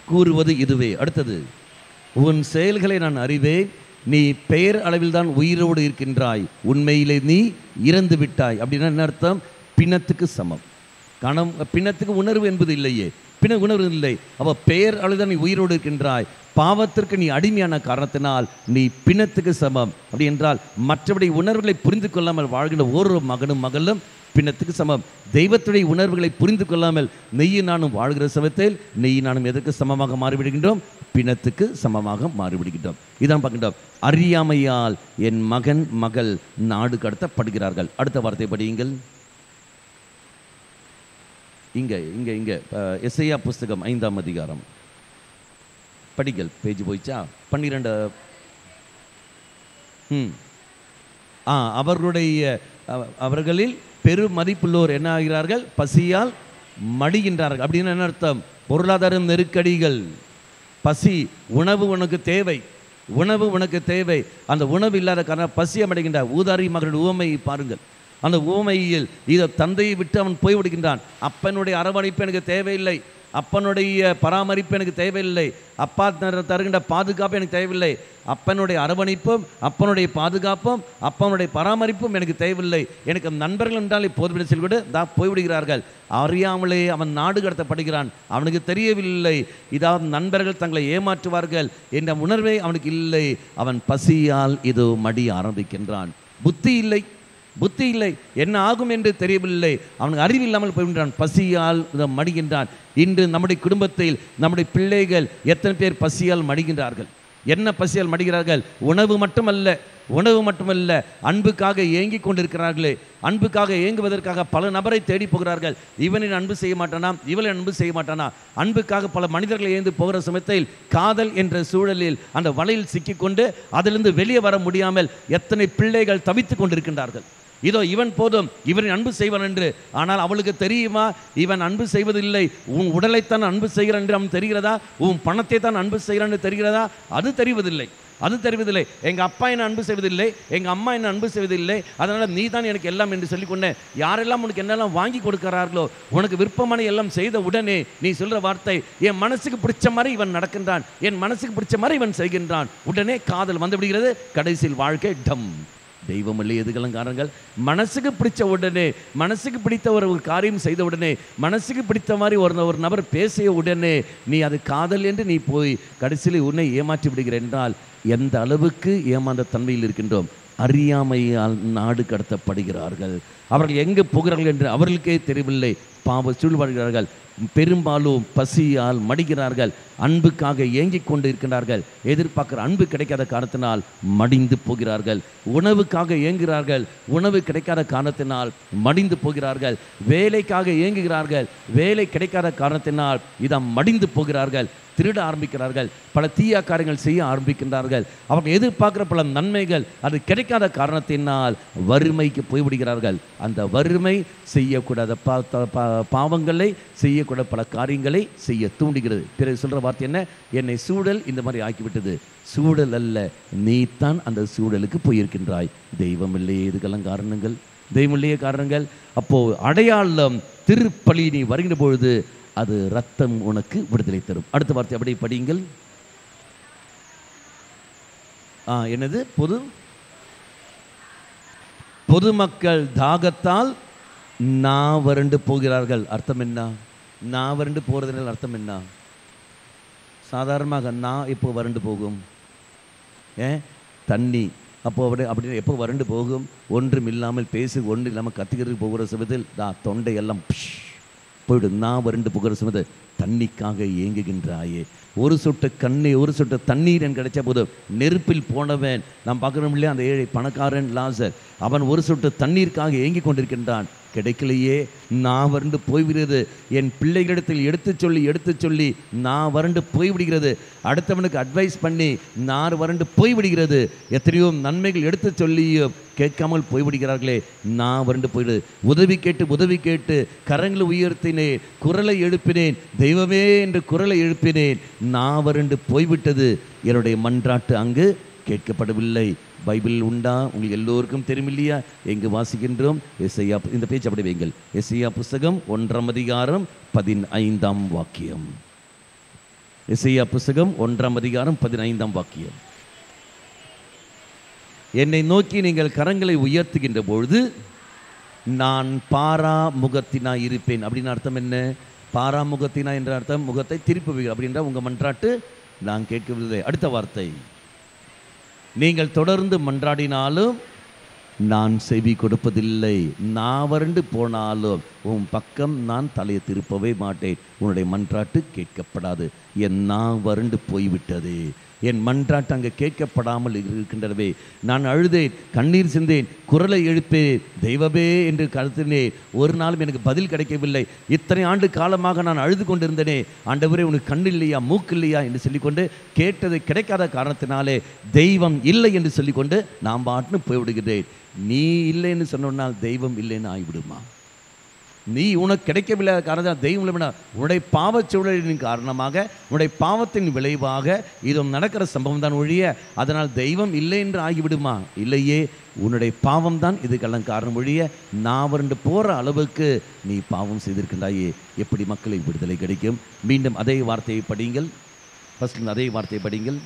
கூறுவது இதுவே. அடுத்தது, உன் செயல்களை நான் அறிவேன், நீ பெயர் அளவில் தான் உயிரோடு இருக்கின்றாய், உண்மையிலே நீ இறந்து விட்டாய். அப்படின்னா என்ன அர்த்தம்? பிணத்துக்கு சமம். பிணத்துக்கு உணர்வு என்பது இல்லையே, பிண உணர்வு இல்லை. அப்போ பெயர் அளவில் தான் நீ உயிரோடு இருக்கின்றாய், பாவத்திற்கு நீ அடிமையான காரணத்தினால் நீ பிணத்துக்கு சமம். அப்படி என்றால் மற்றபடி உணர்வுகளை புரிந்து கொள்ளாமல் வாழ்கின்ற ஒரு மகனும் மகளும் பிணத்துக்கு சமம். தெய்வத்துடைய உணர்வுகளை புரிந்து கொள்ளாமல் நெய்யும் நானும் வாழ்கிற சமயத்தில் நெய்யும் நானும் எதற்கு சமமாக மாறிவிடுகின்றோம்? பிணத்துக்கு சமமாக மாறிவிடுகின்றோம். இதான் பார்க்கின்றோம். அறியாமையால் என் மகன் மகள் நாடு கடத்தப்படுகிறார்கள். அடுத்த வார்த்தை படியுங்கள். இங்கே இங்கே இங்கே எசையா புஸ்தகம் 5ஆம் அதிகாரம் படிகள். பேஜ் போயிச்சா? 12. அவர்களில் பெரு மதிப்புள்ளோர் என்ன ஆகிறார்கள்? பசியால் மடிகின்றார்கள். அப்படின்னு என்ன அர்த்தம்? பொருளாதார நெருக்கடிகள், பசி, உணவு உனக்கு தேவை, உணவு உனக்கு தேவை, அந்த உணவு இல்லாத காரணம் பசியை மடிகின்றார். ஊதாரி மகளுடைய உவமையை பாருங்கள். அந்த உவமையில் இதை தந்தையை விட்டு அவன் போய்விடுகின்றான். அப்பனுடைய அரவணைப்பு எனக்கு தேவையில்லை, அப்பனுடைய பராமரிப்பு எனக்கு தேவையில்லை, அப்பா தருகின்ற பாதுகாப்பு எனக்கு தேவையில்லை, அப்பனுடைய அரவணைப்பும் அப்பனுடைய பாதுகாப்பும் அப்பனுடைய பராமரிப்பும் எனக்கு தேவையில்லை, எனக்கு நண்பர்கள் என்றால் இப்போது செல்விடு போய்விடுகிறார்கள். அறியாமலே அவன் நாடு கடத்தப்படுகிறான். அவனுக்கு தெரியவில்லை இதாவது நண்பர்கள் தங்களை ஏமாற்றுவார்கள் என்ற உணர்வே அவனுக்கு இல்லை. அவன் பசியால் இதோ மடி ஆரம்பிக்கின்றான். புத்தி இல்லை, புத்தி இல்லை, என்ன ஆகும் என்று தெரியவில்லை, அவனுக்கு அறிவில்லாமல் போய்விடுகிறான், பசியால் மடிகின்றான். இன்று நம்முடைய குடும்பத்தில் நம்முடைய பிள்ளைகள் எத்தனை பேர் பசியால் மடிகின்றார்கள்? என்ன பசியால் மடிகிறார்கள்? உணவு மட்டுமல்ல, உணவு மட்டுமல்ல, அன்புக்காக ஏங்கி கொண்டிருக்கிறார்களே. அன்புக்காக ஏங்குவதற்காக பல நபரை தேடி போகிறார்கள். இவனின் அன்பு செய்ய மாட்டானா, இவளின் அன்பு செய்ய மாட்டானா, அன்புக்காக பல மனிதர்களை ஏந்து போகிற சமயத்தில் காதல் என்ற சூழலில் அந்த வலையில் சிக்கிக்கொண்டு அதிலிருந்து வெளியே வர முடியாமல் எத்தனை பிள்ளைகள் தவித்து கொண்டிருக்கின்றார்கள். இதோ இவன் போதும், இவன் அன்பு செய்வான் என்று. ஆனால் அவளுக்கு தெரியுமா இவன் அன்பு செய்வதில்லை, உன் உடலைத்தான் அன்பு செய்கிறான் என்று அவன் தெரிகிறதா? உன் பணத்தை தான் அன்பு செய்கிறான் என்று தெரிகிறதா? அது தெரிவதில்லை, அது தெரிவதில்லை. எங்கள் அப்பா என்ன அன்பு செய்வதில்லை, எங்கள் அம்மா என்ன அன்பு செய்வதில்லை, அதனால் நீ தான் எனக்கு எல்லாம் என்று சொல்லிக்கொண்டேன். யாரெல்லாம் உனக்கு என்னெல்லாம் வாங்கி கொடுக்கிறார்களோ, உனக்கு விருப்பமான எல்லாம் செய்த உடனே நீ சொல்கிற வார்த்தை, என் மனசுக்கு பிடிச்ச மாதிரி இவன் நடக்கின்றான், என் மனசுக்கு பிடிச்ச மாதிரி இவன் செய்கின்றான். உடனே காதல் வந்து விடுகிறது, கடைசியில் வாழ்க்கை டம். தெய்வம் இல்லை எதுக்கெல்லாம் காரணங்கள்? மனசுக்கு பிடிச்ச உடனே, மனசுக்கு பிடித்த ஒரு காரியம் செய்த உடனே, மனசுக்கு பிடித்த மாதிரி ஒரு நபர் பேசிய உடனே நீ அது காதல் என்று நீ போய் கடைசியில் உன்னை ஏமாற்றி விடுகிற என்றால் எந்த அளவுக்கு ஏமாந்த தன்மையில் இருக்கின்றோம்? அறியாமையால் நாடு கடத்தப்படுகிறார்கள். அவர்கள் எங்கே போகிறார்கள் என்று அவர்களுக்கே தெரியவில்லை. பாவ சூழ்வாடுகிறார்கள். பெரும்பாலும் பசியால் மடிகிறார்கள். அன்புக்காக ஏங்கிக் கொண்டு இருக்கின்றார்கள். எதிர்பார்க்கிற அன்பு கிடைக்காத காரணத்தினால் மடிந்து போகிறார்கள். உணவுக்காக ஏங்குகிறார்கள். உணவு கிடைக்காத காரணத்தினால் மடிந்து போகிறார்கள். வேலைக்காக ஏங்குகிறார்கள். வேலை கிடைக்காத காரணத்தினால் இதை மடிந்து போகிறார்கள். திருட ஆரம்பிக்கிறார்கள். பல தீய காரியங்கள் செய்ய ஆரம்பிக்கின்றார்கள். அவர்கள் எதிர்பார்க்கிற பல நன்மைகள் அது கிடைக்காத காரணத்தினால் வறுமைக்கு போய்விடுகிறார்கள். அந்த வறுமை செய்யக்கூடாத பாவங்களை செய்யக்கூட பல காரியங்களை செய்ய தூண்டுகிறது. பிறகு சொல்ற வார்த்தை என்ன? என்னை சூழல் இந்த மாதிரி ஆக்கிவிட்டது. சூழல் அல்ல, நீ தான் அந்த சூழலுக்கு போயிருக்கின்றாய். தெய்வம் இல்லையே. இதுக்கெல்லாம் காரணங்கள் தெய்வம் இல்லையே காரணங்கள். அப்போ அடையாளம் திருப்பலி நீ வருகின்ற பொழுது அது ரத்தம் உனக்கு விடுதலை தரும். அடுத்த வார்த்தை அப்படியே படியுங்கள். என்னது? பொதுமக்கள் தாகத்தால் வறண்டு போகிறார்கள். அர்த்தம் என்ன? வறண்டு போறதுனால அர்த்தம் என்ன? சாதாரணமாக எப்போ வறண்டு போகும்? தண்ணி. அப்போ அப்படி எப்போ வறண்டு போகும்? ஒன்றும் இல்லாமல் பேசி ஒன்றும் இல்லாமல் கத்திக்கிறதுக்கு போகிற சமயத்தில் தொண்டையெல்லாம் போய்விடும். வறண்டு போகிற சமயத்தில் தண்ணிக்காக ஏங்குகின்றாயே. ஒரு சொட்டு தண்ணீர் என் கிடைச்ச போது நெருப்பில் போனவன் நாம் பார்க்குறோம் இல்லையா? அந்த ஏழை பணக்காரன் லாசர், அவன் ஒரு சொட்டு தண்ணீருக்காக ஏங்கி கொண்டிருக்கின்றான். கிடைக்கலையே, வறண்டு போய்விடுகிறது. என் பிள்ளைகளிடத்தில் எடுத்து சொல்லி வறண்டு போய்விடுகிறது. அடுத்தவனுக்கு அட்வைஸ் பண்ணி வறண்டு போய்விடுகிறது. எத்தனையோ நன்மைகள் எடுத்து சொல்லியும் கேட்காமல் போய்விடுகிறார்களே, வறண்டு போயிடுது. உதவி கேட்டு கரங்களை உயர்த்தினேன், குரலை எழுப்பினேன், தெய்வமே என்று குரலை எழுப்பினேன். வறண்டு போய்விட்டது. என்னுடைய மன்றாட்டு அங்கு கேட்கப்படவில்லை. பைபிள் உண்டா? உங்களுக்கு எல்லோருக்கும் தெரியும் இல்லையா? எங்கு வாசிக்கின்றோம்? எசையா. இந்த பேச்சு அப்படி வைங்கள். எசையா புஸ்தகம் 1ஆம் அதிகாரம் 15ஆம் வாக்கியம். எசையா புஸ்தகம் 1ஆம் அதிகாரம் 15ஆம் வாக்கியம். என்னை நோக்கி நீங்கள் கரங்களை உயர்த்துகின்ற பொழுது நான் பாராமுகத்தினாய் இருப்பேன். அப்படின்னு அர்த்தம் என்ன? பாராமுகத்தினா என்ற அர்த்தம் முகத்தை திருப்பி வைக்க. அப்படின்ற உங்க மன்றாட்டு நான் கேட்கவில்லை. அடுத்த வார்த்தை, நீங்கள் தொடர்ந்து மன்றாடினாலும் நான் செவி கொடுப்பதில்லை. வறண்டு போனாலும் உன் பக்கம் நான் தலையை திருப்பவே மாட்டேன். உன்னுடைய மன்றாட்டு கேட்கப்படாது. என் வறண்டு போய்விட்டது. என் மன்றாட்டு அங்கே கேட்கப்படாமல் இருக்கின்றனவே. நான் அழுதேன், கண்ணீர் சிந்தேன், குரலை எழுப்பேன், தெய்வமே என்று கருத்தினேன். ஒரு நாளும் எனக்கு பதில் கிடைக்கவில்லை. இத்தனை ஆண்டு காலமாக நான் அழுது கொண்டிருந்தேனே, ஆண்டவரே உனக்கு கண் இல்லையா, மூக்கு இல்லையா என்று சொல்லிக்கொண்டு கேட்டது கிடைக்காத காரணத்தினாலே தெய்வம் இல்லை என்று சொல்லிக்கொண்டு நான் பாட்டுன்னு போய்விடுகிறேன். நீ இல்லைன்னு சொன்னால் தெய்வம் இல்லைன்னு ஆகிவிடுமா? நீ உனக்கு கிடைக்கவில்லை காரணம் தெய்வம் இல்லை. உன்னுடைய பாவச் சூழலின் காரணமாக, உன்னுடைய பாவத்தின் விளைவாக இது நடக்கிற சம்பவம் தான் ஒழிய அதனால் தெய்வம் இல்லை என்று ஆகிவிடுமா? இல்லையே, உன்னுடைய பாவம் தான் இதுக்கெல்லாம் காரணம் ஒழிய வறண்டு போகிற அளவுக்கு நீ பாவம் செய்திருக்கின்றாயே. எப்படி மக்களுக்கு விடுதலை கிடைக்கும்? மீண்டும் அதே வார்த்தையை படியுங்கள். ஃபர்ஸ்ட் அதே வார்த்தையை படியுங்கள்.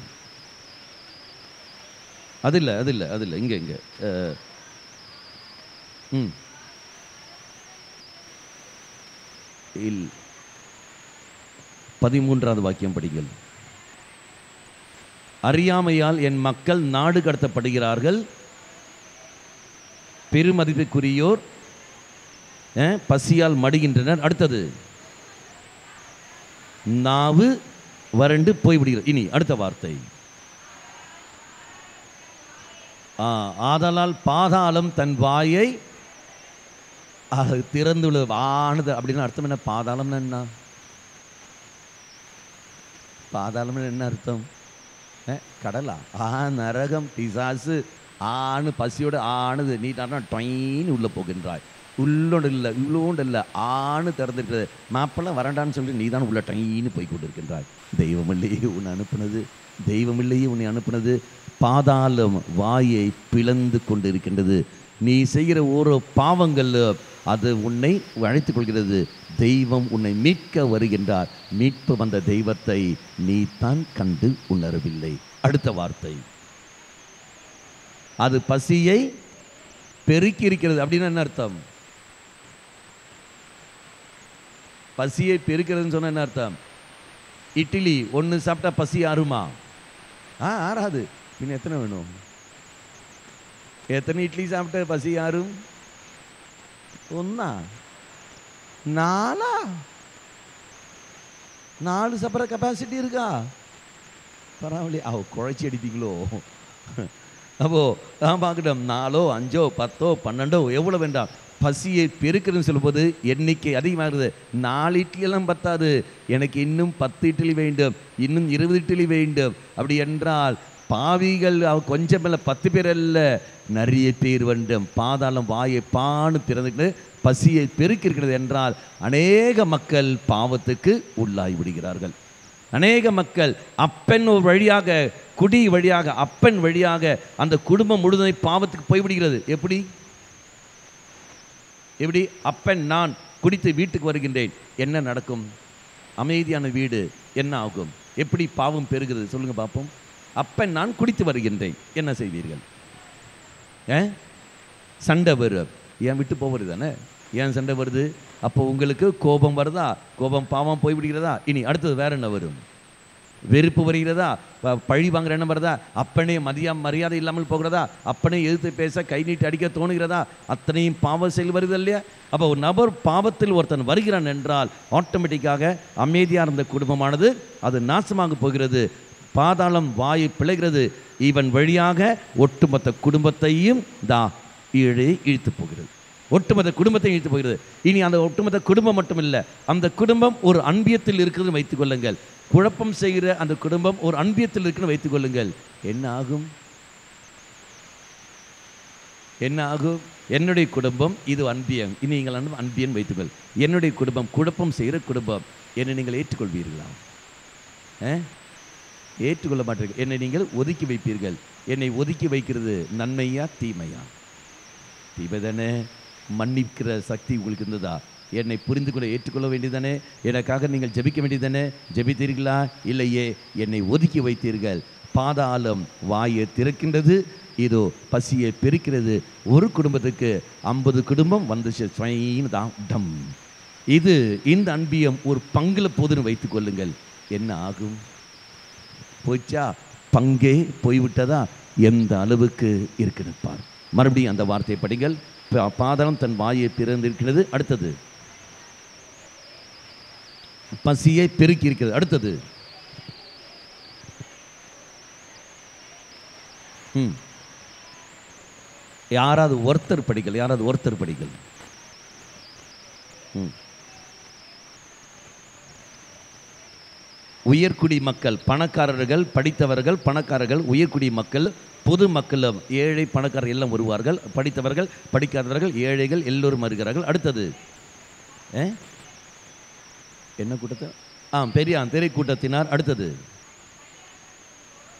அது இல்லை இங்கே 13ஆவது வாக்கியம் படிங்கள். அறியாமையால் என் மக்கள் நாடு கடத்தப்படுகிறார்கள். பெருமதிப்புக்குரியோர் பசியால் மடிகின்றனர். அடுத்தது, நாவு வறண்டு போய்விடுகிறது. இனி அடுத்த வார்த்தை, ஆதலால் பாதாளம் தன் வாயை திறந்துள்ள ஆனது. அப்படின்னு அர்த்தம் என்ன? பாதாளம் என்ன? பாதாளம் என்ன அர்த்தம்? கடலா? நரகம், பிசாசு. பசியோட ஆனது நீட்டான டொயின்னு உள்ள போகின்றாய். உள்ளோண்டு இல்லை, இவ்வளோண்டு இல்லை, திறந்துருக்கிறது. மாப்பெல்லாம் வரண்டான்னு சொல்லி நீ தான் உள்ள டொயின்னு போய் கொண்டு இருக்கின்றாய். தெய்வம் இல்லையே உன்னை அனுப்புனது, தெய்வம் இல்லையே உன்னை அனுப்புனது. பாதாளம் வாயை பிளந்து கொண்டு இருக்கின்றது. நீ செய்கிற ஒரு பாவங்கள் அது உன்னை அழைத்துக் கொள்கிறது. தெய்வம் உன்னை மீட்க வருகின்றார். மீட்பு வந்த தெய்வத்தை நீ தான் கண்டு உணரவில்லை. அடுத்த வார்த்தை, அது பசியை பெருக்கி இருக்கிறது. அப்படின்னு என்ன அர்த்தம்? பசியை பெருக்கிறதுன்னு சொன்ன என்ன அர்த்தம்? இட்லி ஒன்று சாப்பிட்டா பசி ஆறுமா? ஆறாது. பின்ன எத்தனை வேணும்? எத்தனை இட்லி சாப்பிட்ட பசி யாரும்? ஒன்னா? 4? 4 சாப்பிட்ற கெப்பாசிட்டி இருக்கா? பரவாயில்லையே. குழைச்சி அடிப்பீங்களோ? அப்போ நான் பார்க்கட்டும், 4, 5, 10, 12 எவ்வளோ வேண்டாம். பசியை பெருக்குறதுன்னு சொல்லும்போது எண்ணிக்கை அதிகமாகுது. 4 இட்லியெல்லாம் பத்தாது, எனக்கு இன்னும் 10 இட்லி வேண்டும், இன்னும் 20 இட்லி வேண்டும். அப்படி என்றால் பாவிகள் கொஞ்சம் இல்லை, 10 பேர் அல்ல, நிறைய பேர் வேண்டும். பாதாளம் வாயை பான்னு திறந்துக்கிட்டு பசியை பெருக்கிருக்கிறது என்றால் அநேக மக்கள் பாவத்துக்கு உள்ளாகி விடுகிறார்கள். அநேக மக்கள் அப்பன் வழியாக, குடி வழியாக, அப்பன் வழியாக அந்த குடும்பம் முழுவதை பாவத்துக்கு போய்விடுகிறது. எப்படி? அப்பன் நான் குடித்து வீட்டுக்கு வருகின்றேன், என்ன நடக்கும்? அமைதியான வீடு என்ன ஆகும்? எப்படி பாவம் பெறுகிறது சொல்லுங்க பார்ப்போம். அப்பன் நான் குடித்து வருகின்றேன், என்ன செய்வீர்கள்? சண்டை வரும். ஏன் விட்டு போவது தானே? ஏன் சண்டை வருது? அப்போ உங்களுக்கு கோபம் வருதா? கோபம் பாவம் போய்விடுகிறதா? இனி அடுத்தது வேற என்ன வரும்? வெறுப்பு வருகிறதா? பழி வாங்குற எண்ணம் வருதா? அப்பனே மரியாதை இல்லாமல் போகிறதா? அப்பனே எதிர்த்து பேச கை நீட்டி அடிக்க தோணுகிறதா? அத்தனையும் பாவ செயல் வருது இல்லையா? அப்போ ஒரு நபர் பாவத்தில் ஒருத்தன் வருகிறான் என்றால் ஆட்டோமேட்டிக்காக அமைதியாக இருந்த குடும்பமானது அது நாசமாக போகிறது. பாதாளம் வாயை பிழைகிறது. இவன் வழியாக ஒட்டுமொத்த குடும்பத்தையும் இழுத்து போகிறது. ஒட்டுமொத்த குடும்பத்தை இழுத்து போகிறது. இனி அந்த ஒட்டுமொத்த குடும்பம் மட்டும் இல்லை, அந்த குடும்பம் ஒரு அன்பியத்தில் இருக்கிறது வைத்துக் கொள்ளுங்கள். குழப்பம் செய்கிற அந்த குடும்பம் ஒரு அன்பியத்தில் இருக்கிறது வைத்துக் கொள்ளுங்கள். என்ன ஆகும்? என்னுடைய குடும்பம் இது அன்பியம், இனி நீங்கள் அன்பியன் வைத்துக்கொள். என்னுடைய குடும்பம் குழப்பம் செய்கிற குடும்பம், என்னை நீங்கள் ஏற்றுக்கொள்வீர்களா? ஏற்றுக்கொள்ள மாட்டீர்கள். என்னை நீங்கள் ஒதுக்கி வைப்பீர்கள். என்னை ஒதுக்கி வைக்கிறது நன்மையா தீமையா? தீமைதானே. மன்னிக்கிற சக்தி உங்களுக்கு இருந்ததா? என்னை புரிந்து கொள்ள ஏற்றுக்கொள்ள வேண்டியதானே? எனக்காக நீங்கள் ஜெபிக்க வேண்டியதானே? ஜெபித்தீர்களா? இல்லையே, என்னை ஒதுக்கி வைத்தீர்கள். பாதாளம் வாயை திறக்கின்றது, இதோ பசியை பெருக்கிறது. ஒரு குடும்பத்துக்கு 50 குடும்பம் வந்து டம். இது இந்த அன்பியம் ஒரு பங்குல போதுன்னு வைத்துக் கொள்ளுங்கள். என்ன ஆகும்? போச்சா? பங்கே போய்விட்டதா? எந்த அளவுக்கு இருக்குன்னு பார். மறுபடியும் அந்த வார்த்தையை படிங்கள். பாதாளம் தன் வாயை திறந்திருக்கிறது. அடுத்தது பசியை பெருக்கி இருக்கிறது. அடுத்தது யாராவது ஒருத்தர் படிகள். உயர்குடி மக்கள், பணக்காரர்கள், படித்தவர்கள், பணக்காரர்கள், உயர்குடி மக்கள், பொது மக்களும், ஏழை பணக்காரர் எல்லாம் வருவார்கள். படித்தவர்கள், படிக்காதவர்கள், ஏழைகள் எல்லோரும் வருகிறார்கள். அடுத்தது என்ன கூட்டத்தை? பெரியான் திரை கூட்டத்தினார். அடுத்தது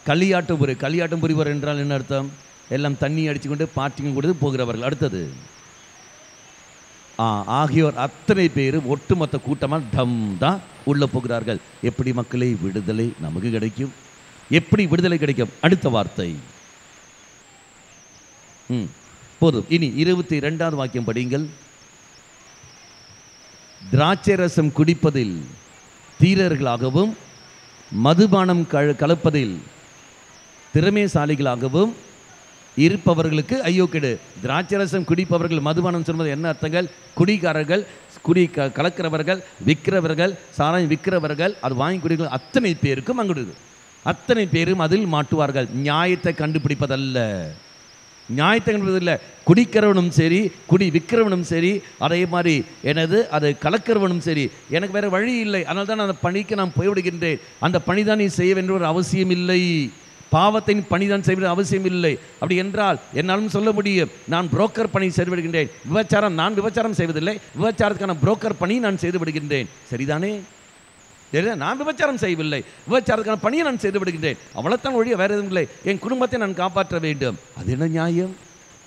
களியாட்டம் புரிவர் என்றால் என்ன அர்த்தம்? எல்லாம் தண்ணி அடிச்சுக்கொண்டு பாட்டியும் கொடுத்து போகிறவர்கள். அடுத்தது ஆகியோர் அத்தனை பேரும் ஒட்டுமொத்த கூட்டமாக டம் தான் உள்ள போகிறார்கள். எப்படி மக்களை விடுதலை நமக்கு கிடைக்கும்? எப்படி விடுதலை கிடைக்கும்? அடுத்த வார்த்தை போதும். இனி 22வது வாக்கியம் படியுங்கள். திராட்சை ரசம் குடிப்பதில் தீரர்களாகவும் மதுபானம் கலப்பதில் திறமைசாலிகளாகவும் இருப்பவர்களுக்கு ஐயோ கெடு. திராட்சை ரசம் குடிப்பவர்கள், மதுபானம் சொல்வது என்ன அர்த்தங்கள்? குடிகாரர்கள், குடி கலக்கிறவர்கள், விற்கிறவர்கள், சாராயம் விற்கிறவர்கள், அது வாங்கி குடிகள் அத்தனை பேருக்கும் அங்குடுது. அத்தனை பேரும் அதில் மாட்டுவார்கள். நியாயத்தை கண்டுபிடிப்பதல்ல, நியாயத்தை கண்டுபிடிப்பதில்லை. குடிக்கிறவனும் சரி, குடி விற்கிறவனும் சரி, அதே மாதிரி அதை கலக்கிறவனும் சரி, எனக்கு வேறு வழி இல்லை, அதனால தான் அந்த பணிக்கு நான் போய்விடுகின்றேன். அந்த பணி தான் நீ செய்ய வேண்டிய ஒரு அவசியம் இல்லை. பாவத்தின் பணிதான் செய்வது அவசியம் இல்லை. அப்படி என்றால் என்னாலும் சொல்ல முடியும், நான் புரோக்கர் பணி செய்து விடுகின்றேன். நான் விபச்சாரம் செய்வதில்லை, விபச்சாரத்துக்கான புரோக்கர் பணி நான் செய்து விடுகின்றேன். சரிதானே? நான் விபச்சாரம் செய்யவில்லை, விபச்சாரத்துக்கான பணியை நான் செய்து விடுகின்றேன். அவ்வளோத்தான் ஒழிய வேறு எதுவும் இல்லை. என் குடும்பத்தை நான் காப்பாற்ற வேண்டும். அது என்ன நியாயம்?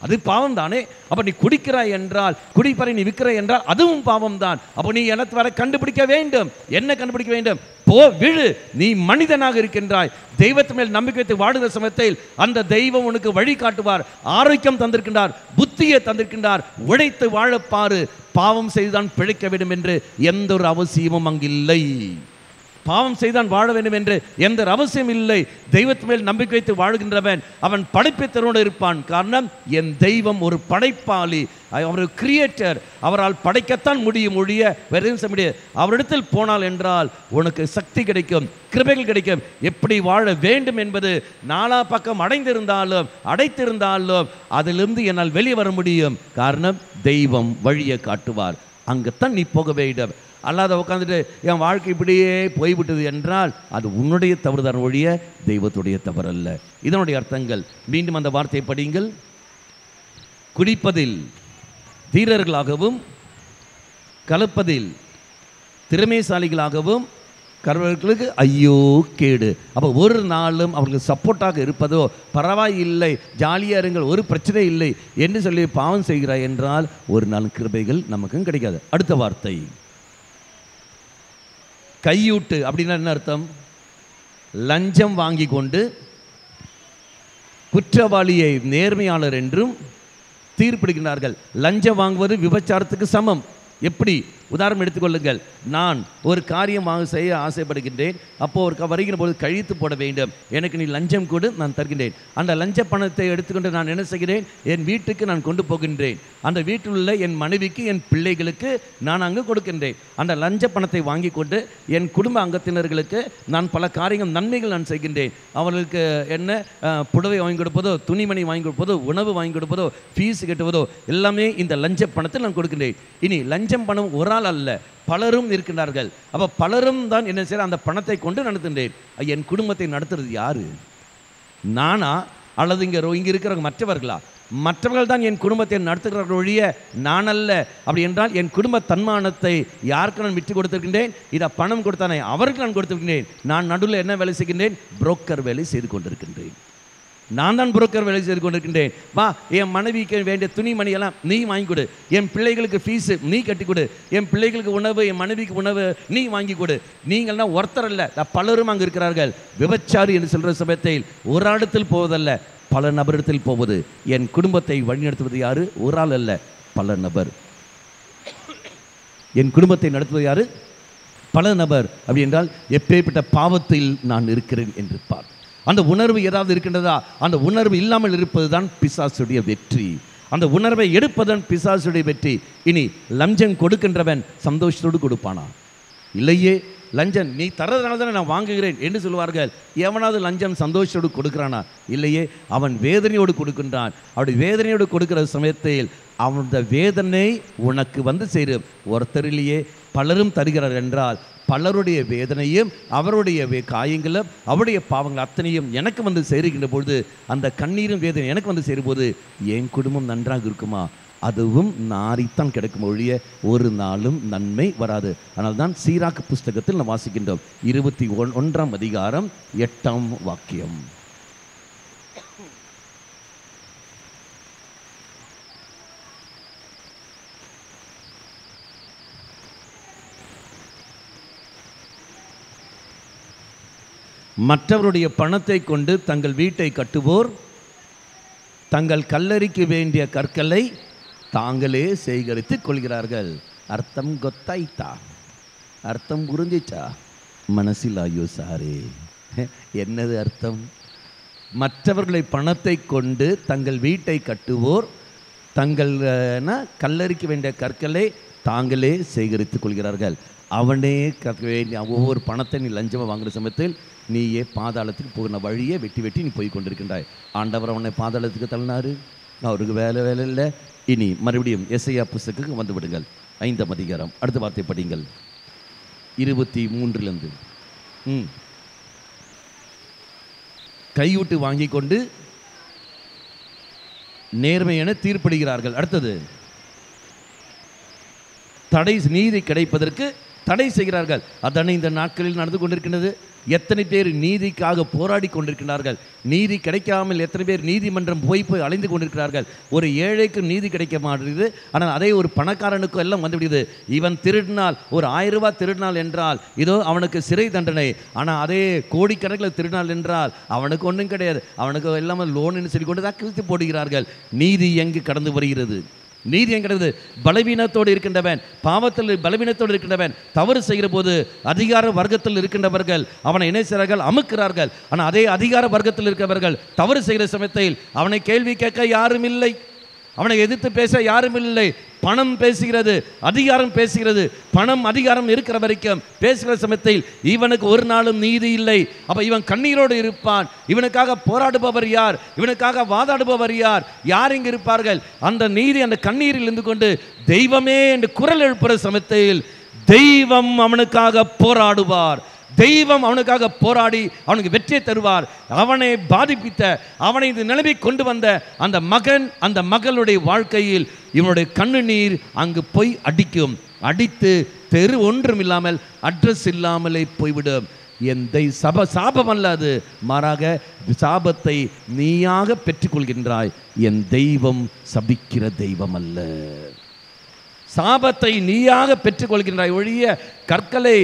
அது பாவம் தானே. அப்போ நீ குடிக்கிறாய் என்றால், குடிப்பறை நீ விற்கிறாய் என்றால் அதுவும் பாவம் தான். அப்போ நீ எனக்கு வர கண்டுபிடிக்க வேண்டும். என்ன கண்டுபிடிக்க வேண்டும்? போ, விழு. நீ மனிதனாக இருக்கின்றாய். தெய்வத்து மேல் நம்பிக்கை வைத்து வாடுகிற சமயத்தில் அந்த தெய்வம் உனக்கு வழி காட்டுவார். ஆரோக்கியம் தந்திருக்கின்றார், புத்தியை தந்திருக்கின்றார். உழைத்து வாழப்பாரு. பாவம் செய்துதான் பிழைக்க வேண்டும் என்று எந்த ஒரு அவசியமும் அங்கில்லை. பாவம் செய்தான் வாழ வேண்டும் என்று எந்த அவசியம் இல்லை. தெய்வத்து மேல் நம்பிக்கை வைத்து வாழ்கின்றவன் அவன் படைப்பை தருவோடு இருப்பான். காரணம், என் தெய்வம் ஒரு படைப்பாளி, அவர் கிரியேட்டர். அவரால் படைக்கத்தான் முடியும் ஒழிய வேறு எதுவும் செய்ய முடியாது. அவரிடத்தில் போனால் என்றால் உனக்கு சக்தி கிடைக்கும், கிருபைகள் கிடைக்கும். எப்படி வாழ வேண்டும் என்பது நாலா பக்கம் அடைத்திருந்தாலும் அதிலிருந்து என்னால் வெளியே வர முடியும். காரணம், தெய்வம் வழியை காட்டுவார். அங்கத்தான் நீ போக வேண்டும். அல்லாத உட்காந்துட்டு என் வாழ்க்கை இப்படியே போய்விட்டது என்றால் அது உன்னுடைய தவறுதான் ஒழிய தெய்வத்துடைய தவறல்ல. இதனுடைய அர்த்தங்கள் மீண்டும் அந்த வார்த்தையை படியுங்கள். குடிப்பதில் தீரர்களாகவும் கலப்பதில் திறமைசாலிகளாகவும் கர்வர்களுக்கு ஐயோ கேடு. அப்போ ஒரு நாளும் அவர்களுக்கு சப்போர்ட்டாக இருப்பதோ பரவாயில்லை, ஜாலியாக இருங்கள், ஒரு பிரச்சனை இல்லை என்று சொல்லி பாவம் செய்கிறாய் என்றால் ஒரு நாள் கிருபைகள் நமக்கும் கிடைக்காது. அடுத்த வார்த்தை கையூட்டு. அப்படின்னா என்ன அர்த்தம்? லஞ்சம் வாங்கி கொண்டு குற்றவாளியை நேர்மையாளர் என்றும் தீர்ப்பிடுகிறார்கள். லஞ்சம் வாங்குவது விபச்சாரத்துக்கு சமம். எப்படி? உதாரணம் எடுத்துக்கொள்ளுங்கள். நான் ஒரு காரியம் செய்ய ஆசைப்படுகின்றேன். அப்போது ஒரு வருகிற போது கழித்து போட வேண்டும். எனக்கு நீ லஞ்சம் கொடு, நான் தருகின்றேன். அந்த லஞ்ச பணத்தை எடுத்துக்கொண்டு நான் என்ன செய்கிறேன்? என் வீட்டுக்கு நான் கொண்டு போகின்றேன். அந்த வீட்டில் உள்ள என் மனைவிக்கு, என் பிள்ளைகளுக்கு நான் அங்கு கொடுக்கின்றேன். அந்த லஞ்ச பணத்தை வாங்கி கொண்டு என் குடும்ப அங்கத்தினர்களுக்கு நான் பல காரியங்கள், நன்மைகள் நான் செய்கின்றேன். அவர்களுக்கு என்ன புடவை வாங்கி கொடுப்பதோ, துணிமணி வாங்கி கொடுப்பதோ, உணவு வாங்கி கொடுப்பதோ, ஃபீஸ் கட்டுவதோ எல்லாமே இந்த லஞ்ச பணத்தை நான் கொடுக்கின்றேன். இனி லஞ்சம் பணம் ஒரு ஆள் அல்ல, பலரும் இருக்கின்றார்கள். அப்போ பலரும் தான் என்ன செய்ய அந்த பணத்தை கொண்டு நடத்துகின்றேன். என் குடும்பத்தை நடத்துறது யாரு? நானா அல்லது இங்கே இருக்கிறவங்க மற்றவர்களா? மற்றவர்கள் தான் என் குடும்பத்தை நடத்துகிறார்கள் ஒழிய நான் அல்ல. அப்படி என்றால் என் குடும்ப தன்மானத்தை யாருக்கு நான் விட்டு கொடுத்திருக்கின்றேன்? இதை பணம் கொடுத்தானே அவருக்கு நான் கொடுத்திருக்கின்றேன். நான் நடுவில் என்ன வேலை செய்கின்றேன்? புரோக்கர் வேலை செய்து கொண்டிருக்கின்றேன். நான் தான் புரோக்கர் வேலை செய்து கொண்டிருக்கின்றேன். வா, என் மனைவிக்கு வேண்டிய துணிமணி எல்லாம் நீ வாங்கி கொடு, என் பிள்ளைகளுக்கு ஃபீஸு நீ கட்டி கொடு, என் பிள்ளைகளுக்கு உணவு, என் மனைவிக்கு உணவு நீ வாங்கி கொடு. நீங்கள்லாம் ஒருத்தர் அல்ல, பலரும் அங்கே இருக்கிறார்கள். விபச்சாரி என்று சொல்கிற சமயத்தில் ஒரு இடத்தில் போவதல்ல, பல நபரிடத்தில் போவது. என் குடும்பத்தை வழிநடத்துவது யாரு? ஒரு ஆள் அல்ல, பல நபர். என் குடும்பத்தை நடத்துவது யாரு? பல நபர். அப்படி என்றால் எப்பேற்பட்ட பாவத்தில் நான் இருக்கிறேன் என்று பார். அந்த உணர்வு ஏதாவது இருக்கின்றதா? அந்த உணர்வு இல்லாமல் இருப்பது தான் பிசாசுடைய வெற்றி. அந்த உணர்வை எடுப்பதன் பிசாசுடைய வெற்றி. இனி லஞ்சம் கொடுக்கின்றவன் சந்தோஷத்தோடு கொடுப்பானா? இல்லையே. லஞ்சம் நீ தரதுனால தானே நான் வாங்குகிறேன் என்று சொல்வார்கள். எவனாவது லஞ்சம் சந்தோஷத்தோடு கொடுக்குறானா? இல்லையே. அவன் வேதனையோடு கொடுக்கின்றான். அப்படி வேதனையோடு கொடுக்கிற சமயத்தில் அவனோட வேதனை உனக்கு சேரும். ஒருத்தரிலேயே பலரும் தருகிறார் என்றால் பலருடைய வேதனையும் அவருடைய காயங்களும் அவருடைய பாவங்கள் அத்தனையும் எனக்கு சேருகின்ற பொழுது அந்த கண்ணீரும் வேதனை எனக்கு சேரும்போது என் குடும்பம் நன்றாக இருக்குமா? அதுவும் நாரித்தான் கிடைக்கும் ஒழிய ஒரு நாளும் நன்மை வராது. ஆனால் தான் சீராக்கு புஸ்தகத்தில் நாம் வாசிக்கின்றோம் 21ஆம் அதிகாரம் 8ஆம் வாக்கியம். மற்றவருடைய பணத்தை கொண்டு தங்கள் வீட்டை கட்டுவோர் தங்கள் கல்லறைக்கு வேண்டிய கற்களை தாங்களே சேகரித்துக் கொள்கிறார்கள். அர்த்தம் கொத்தாய்த்தா? அர்த்தம் புரிஞ்சிச்சா? மனசில் ஐயோ சாரே, என்னது அர்த்தம்? மற்றவர்களை பணத்தை கொண்டு தங்கள் வீட்டை கட்டுவோர் தங்கள் கல்லறைக்கு வேண்டிய கற்களை தாங்களே சேகரித்துக் கொள்கிறார்கள். அவனே கற்க வேண்டிய ஒவ்வொரு பணத்தை நீ லஞ்சமாக வாங்குகிற சமயத்தில் நீயே பாதாளத்துக்கு போகிற வழியை வெட்டி நீ போய் கொண்டிருக்கின்றாய். ஆண்டவர் அவனை பாதாளத்துக்கு தள்ளினாரு, அவருக்கு வேலை இல்லை. இனி மறுபடியும் எசையா புஸ்தகத்துக்கு வந்து விடுங்கள். 5ஆம் அதிகாரம் அடுத்த வார்த்தை படிங்கள். 23 கையூட்டு வாங்கி கொண்டு நேர்மை என தீர்ப்பிடுகிறார்கள். அடுத்தது நீதி கிடைப்பதற்கு தடை செய்கிறார்கள். அதானே இந்த நாட்களில் நடந்து கொண்டிருக்கின்றது. எத்தனை பேர் நீதிக்காக போராடி கொண்டிருக்கிறார்கள். நீதி கிடைக்காமல் எத்தனை பேர் நீதிமன்றம் போய் அலைந்து கொண்டிருக்கிறார்கள். ஒரு ஏழைக்கு நீதி கிடைக்க மாட்டேங்குது, ஆனால் அதே ஒரு பணக்காரனுக்கும் எல்லாம் வந்துவிடுது. இவன் திருடினால், ஒரு 1000 ரூபாய் திருடினால் என்றால் இதோ அவனுக்கு சிறை தண்டனை. ஆனால் அதே கோடிக்கணக்கில் திருடினால் என்றால் அவனுக்கு ஒன்றும் கிடையாது, அவனுக்கு எல்லாமே லோன்னு சொல்லி கொண்டு தான் கிழித்து போடுகிறார்கள். நீதி எங்கு கடந்து வருகிறது? நீதி என்கிறது பலவீனத்தோடு இருக்கின்றவன், பாவத்தில் பலவீனத்தோடு இருக்கின்றவன் தவறு செய்கிற போது அதிகார வர்க்கத்தில் இருக்கின்றவர்கள் அவனை என்ன செய்கிறார்கள்? அமுக்கிறார்கள். ஆனால் அதே அதிகார வர்க்கத்தில் இருக்கிறவர்கள் தவறு செய்கிற சமயத்தில் அவனை கேள்வி கேட்க யாரும் இல்லை, அவனை எதிர்த்து பேச யாரும் இல்லை. பணம் பேசுகிறது, அதிகாரம் பேசுகிறது. பணம் அதிகாரம் இருக்கிற வரைக்கும் பேசுகிற சமயத்தில் இவனுக்கு ஒரு நாளும் நீதி இல்லை. அப்ப இவன் கண்ணீரோடு இருப்பான். இவனுக்காக போராடுபவர் யார்? இவனுக்காக வாதாடுபவர் யார்? யார் இங்கு இருப்பார்கள்? அந்த நீதி அந்த கண்ணீரில் இருந்து கொண்டு தெய்வமே என்று குரல் எழுப்புகிற சமயத்தில் தெய்வம் அவனுக்காக போராடுவார். தெய்வம் அவனுக்காக போராடி அவனுக்கு வெற்றியை தருவார். அவனை பாதிப்பித்த, அவனை இந்த நிலைமை கொண்டு வந்த அந்த மகன், அந்த மகளுடைய வாழ்க்கையில் இவனுடைய கண்ணீர் அங்கு போய் அடிக்கும். அடித்து தெரு ஒன்றும் இல்லாமல், அட்ரஸ் இல்லாமலே போய்விடும். என் சாபம் அல்ல அது, மாறாக சாபத்தை நீயாக பெற்றுக்கொள்கின்றாய். என் தெய்வம் சபிக்கிற தெய்வம் அல்ல. சாபத்தை நீயாக பெற்றுக்கொள்கின்றாய் ஒழிய கற்களை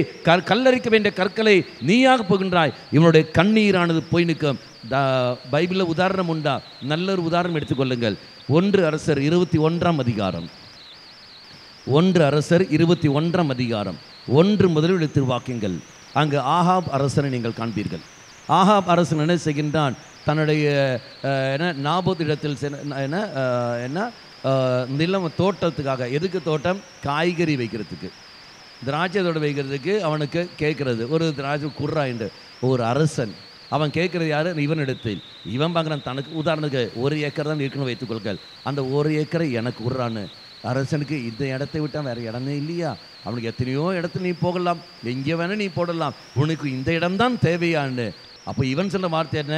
கல்லறிக்க வேண்டிய கற்களை நீயாக போகின்றாய். இவனுடைய கண்ணீரானது போய் நிற்கும். பைபிளில் உதாரணம் உண்டா? நல்ல ஒரு உதாரணம் எடுத்துக்கொள்ளுங்கள். 1 அரசர் 21 அதிகாரம். 1 அரசர் 21 அதிகாரம் 1 முதல் எழுத்து வாக்கியங்கள். அங்கு ஆகாப் அரசனை நீங்கள் காண்பீர்கள். ஆகாப் அரசன் என்ன செய்கின்றான்? தன்னுடைய நாபோத் இடத்தில் நிலம் தோட்டத்துக்காக. எதுக்கு தோட்டம்? காய்கறி வைக்கிறதுக்கு, திராட்சை தோட்டம் வைக்கிறதுக்கு அவனுக்கு கேட்கறது. ஒரு திராட்சை குர்ரா என்று ஒரு அரசன் அவன் கேட்கறது யாரு? இவன் இடத்தில். இவன் பார்க்குறான் தனக்கு. உதாரணத்துக்கு 1 ஏக்கர் தான் இருக்குன்னு வைத்துக்கொள்கள். அந்த 1 ஏக்கரை எனக்கு குர்ரான்னு. அரசனுக்கு இந்த இடத்தை விட்டால் வேறு இடமே இல்லையா? அவனுக்கு எத்தனையோ இடத்துல நீ போகலாம், எங்கே வேணால் நீ போடலாம், உனக்கு இந்த இடம்தான் தேவையான்னு. அப்போ இவன் சொல்ல வார்த்தை என்ன?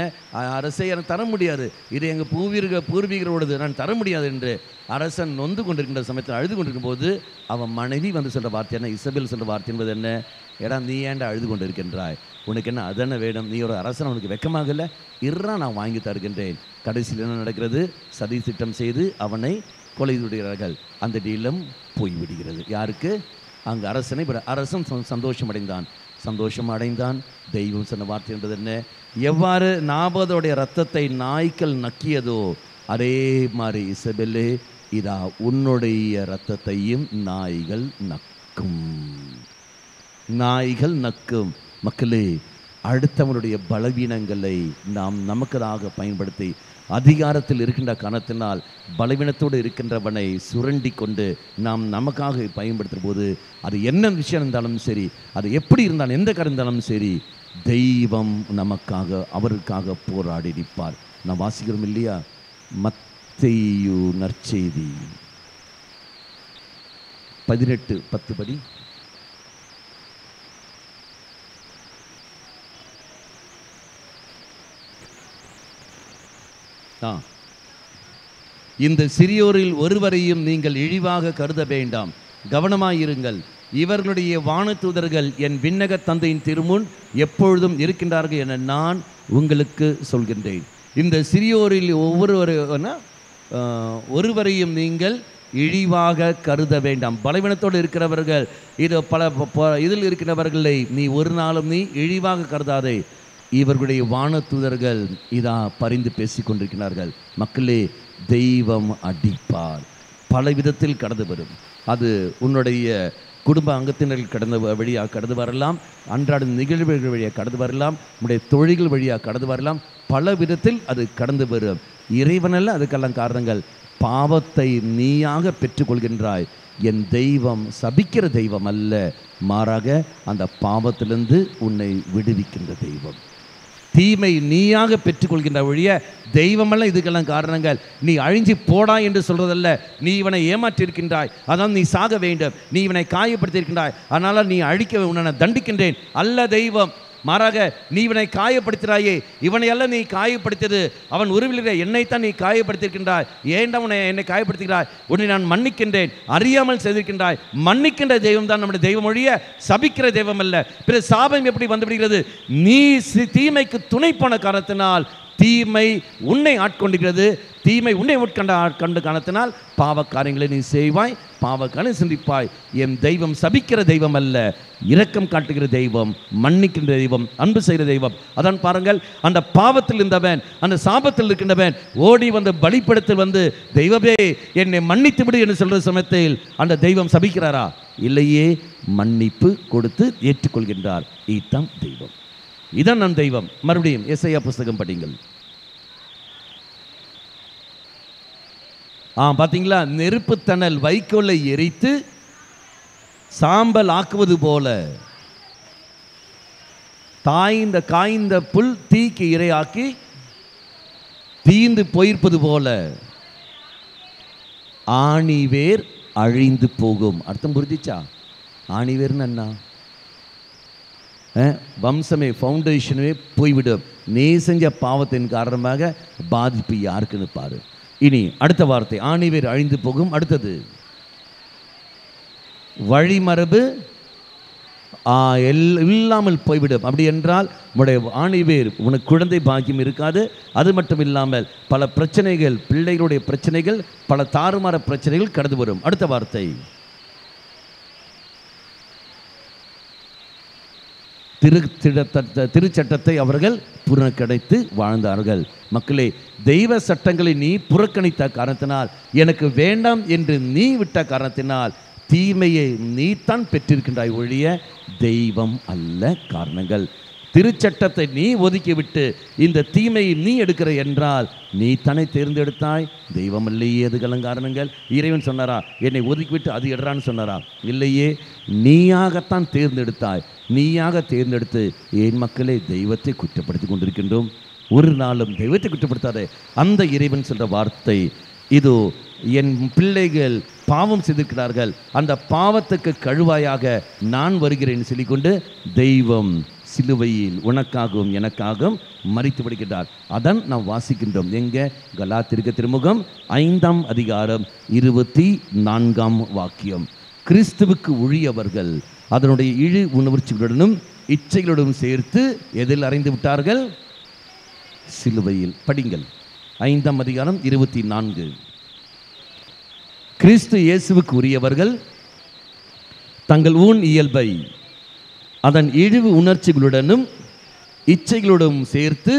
அரசை எனக்கு தர முடியாது, இது எங்கள் பூர்வீகரோடது, நான் தர முடியாது என்று அரசன் நொந்து கொண்டிருக்கின்ற சமயத்தில் அழுது கொண்டிருக்கும் போது அவன் மனைவி வந்து சொல்கிற வார்த்தை என்ன? இசபேல் சொல்கிற வார்த்தை என்பது என்ன? ஏடா நீ ஏன்டா அழுது கொண்டு இருக்கின்றாய்? உனக்கு என்ன அதென்ன வேணும்? நீ ஒரு அரசன், அவனுக்கு வெக்கமாகல? இறா, நான் வாங்கி தருகின்றேன். கடைசியில் என்ன நடக்கிறது? சதி திட்டம் செய்து அவனை கொலை விடுகிறார்கள். அந்த டீலம் போய்விடுகிறது. யாருக்கு? அங்கு அரசனை. அரசன் சந்தோஷம் அடைந்தான். தெய்வம் சொன்ன வார்த்தை என்பது என்ன? எவ்வாறு நாபோதுடைய இரத்தத்தை நாய்க்கள் நக்கியதோ அதே மாதிரி இசபெல்லே, இதா உன்னுடைய இரத்தத்தையும் நாய்கள் நக்கும். மக்களே, அடுத்தவனுடைய பலவீனங்களை நாம் நமக்காக பயன்படுத்தி அதிகாரத்தில் இருக்கின்ற காரணத்தினால் பலவீனத்தோடு இருக்கின்றவனை சுரண்டி கொண்டு நாம் நமக்காக பயன்படுத்துகிற போது அது என்ன விஷயம் இருந்தாலும் சரி, அது எப்படி இருந்தாலும், எந்த காரணம் இருந்தாலும் சரி, தெய்வம் நமக்காக அவருக்காக போராடி நிற்பார். நாம் வாசிக்கிறோம் இல்லையா? மத்தேயு நற்செய்தி 18:10 படி. இந்த சிறியோரில் ஒருவரையும் நீங்கள் இழிவாக கருத வேண்டாம், கவனமாயிருங்கள். இவர்களுடைய வானதூதர்கள் என் விண்ணக தந்தையின் திருமுன் எப்பொழுதும் இருக்கின்றார்கள் என நான் உங்களுக்கு சொல்கின்றேன். இந்த சிறியோரில் ஒருவரையும் நீங்கள் இழிவாக கருத வேண்டாம். பலவீனத்தோடு இருக்கிறவர்கள், இது இதில் இருக்கிறவர்களை நீ ஒரு நாளும் நீ இழிவாக கருதாதே. இவர்களுடைய வானதூதர்கள் இதா பரிந்து பேசிக் கொண்டிருக்கிறார்கள். மக்களே, தெய்வம் அடிப்பார். பல விதத்தில் கடந்து வரும். அது உன்னுடைய குடும்ப அங்கத்தினர்கள் வழியாக கடந்து வரலாம், அன்றாட நிகழ்வுகள் வழியாக கடந்து வரலாம், உன்னுடைய தொழில்கள் வழியாக கடந்து வரலாம். பல விதத்தில் அது கடந்து வரும். இறைவனல்ல அதுக்கெல்லாம் காரணங்கள். பாவத்தை நீயாக பெற்றுக்கொள்கின்றாய். என் தெய்வம் சபிக்கிற தெய்வம் அல்ல, மாறாக அந்த பாவத்திலிருந்து உன்னை விடுவிக்கின்ற தெய்வம். தீமை நீயாக பெற்றுக்கொள்கின்ற வழிய தெய்வமெல்லாம் இதுக்கெல்லாம் காரணங்கள். நீ அழிஞ்சு போடா என்று சொல்றதல்ல. நீ இவனை ஏமாற்றிருக்கின்றாய், அதனால் நீ சாக வேண்டும். நீ இவனை காயப்படுத்தியிருக்கின்றாய், அதனால் நீ அழிக்க உன்னை தண்டிக்கின்றேன் அல்ல தெய்வம். மாறாக நீ இவனை காயப்படுத்துகிறாயே, இவனை எல்லாம் நீ காயப்படுத்தியது அவன் உருவில் என்னைத்தான் நீ காயப்படுத்தியிருக்கின்றாய். ஏன் அவனை என்னை காயப்படுத்துகிறாய்? உன்னை நான் மன்னிக்கின்றேன், அறியாமல் செய்திருக்கின்றாய். மன்னிக்கின்ற தெய்வம் தான் நம்முடைய தெய்வம் ஒழிய சபிக்கிற தெய்வம் அல்ல. பிற சாபம் எப்படி வந்துவிடுகிறது? நீ தீமைக்கு துணை போன காரணத்தினால் தீமை உன்னை ஆட்கொண்டிருக்கிறது. தீமை உன்னை ஆட்கொண்டு காரணத்தினால் பாவ காரியங்களை நீ செய்வாய், பாவ காரியம் சிந்திப்பாய். என் தெய்வம் சபிக்கிற தெய்வம் அல்ல, இரக்கம் காட்டுகிற தெய்வம், மன்னிக்கின்ற தெய்வம், அன்பு செய்கிற தெய்வம். அதான் பாருங்கள், அந்த பாவத்தில் இருந்தவன், அந்த சாபத்தில் இருக்கின்றவன் ஓடி வந்து பலிப்படத்தில் வந்து தெய்வமே என்னை மன்னித்து விடு என்று சொல்கிற சமயத்தில் அந்த தெய்வம் சபிக்கிறாரா? இல்லையே, மன்னிப்பு கொடுத்து ஏற்றுக்கொள்கின்றார். இதுதான் தெய்வம், இதான் நம் தெய்வம். மறுபடியும் எசையா புஸ்தகம் படிங்கள். பார்த்தீங்களா, நெருப்பு தணல் வைக்கோலை எரித்து சாம்பல் ஆக்குவது போல, காய்ந்த புல் தீக்கு இரையாக்கி தீந்து போயிருப்பது போல ஆணிவேர் அழிந்து போகும். அர்த்தம் புரிஞ்சிச்சா? ஆணிவேர்னு என்ன? வம்சமே, ஃபவுண்டேஷனே போய்விடும். நீ செஞ்ச பாவத்தின் காரணமாக பாதிப்பு யாருக்குன்னு பாரு. இனி அடுத்த வார்த்தை, ஆணிவேர் அழிந்து போகும். அடுத்தது வழிமரபு இல்லாமல் போய்விடும். அப்படி என்றால் உன்னுடைய ஆணிவேர், உனக்கு குழந்தை பாக்கியம் இருக்காது. அது மட்டும் இல்லாமல் பல பிரச்சனைகள், பிள்ளைகளுடைய பிரச்சனைகள், பல தாறுமாற பிரச்சனைகள் கடந்து வரும். அடுத்த வார்த்தை, திருச்சட்டத்தை அவர்கள் புறக்கணித்து வாழ்ந்தார்கள். மக்களே, தெய்வ சட்டங்களை நீ புறக்கணித்த காரணத்தினால், எனக்கு வேண்டாம் என்று நீ விட்ட காரணத்தினால் தீமையை நீ தான் பெற்றிருக்கின்றாய் ஒழிய தெய்வம் அல்ல. காரணங்கள், திருச்சட்டத்தை நீ ஒதுக்கிவிட்டு இந்த தீமையை நீ எடுக்கிற என்றால் நீ தானே தேர்ந்தெடுத்தாய், தெய்வம் இல்லையே. அதுக்கெல்லாம் காரணங்கள். இறைவன் சொன்னாரா என்னை ஒதுக்கிவிட்டு அது எடுறான்னு சொன்னாரா? இல்லையே, நீயாகத்தான் தேர்ந்தெடுத்தாய். நீயாக தேர்ந்தெடுத்து என் மக்களே தெய்வத்தை குற்றப்படுத்தி கொண்டிருக்கின்றோம். ஒரு நாளும் தெய்வத்தை குற்றப்படுத்தாதே. அந்த இறைவன் சொல்ற வார்த்தை இதோ, என் பிள்ளைகள் பாவம் செய்திருக்கிறார்கள், அந்த பாவத்துக்கு கழுவாயாக நான் வருகிறேன் சொல்லிக்கொண்டு தெய்வம் சிலுவையில் உனக்காகவும் எனக்காகவும் மரித்து விடுகிறார். அதான் நாம் வாசிக்கின்றோம். எங்க? கலாத்தியருக்கு திருமுகம் 5ஆம் அதிகாரம் 24ஆம் வாக்கியம். கிறிஸ்துவுக்கு உழியவர்கள் அதனுடைய இழு உணர்ச்சிகளுடனும் இச்சைகளுடன் சேர்த்து எதில் அறைந்து விட்டார்கள்? சிலுவையில். படிங்கள், 5ஆம் அதிகாரம் 24. கிறிஸ்து இயேசுவுக்கு உரியவர்கள் தங்கள் ஊன் இயல்பை அதன் இழிவு உணர்ச்சிகளுடனும் இச்சைகளுடன் சேர்த்து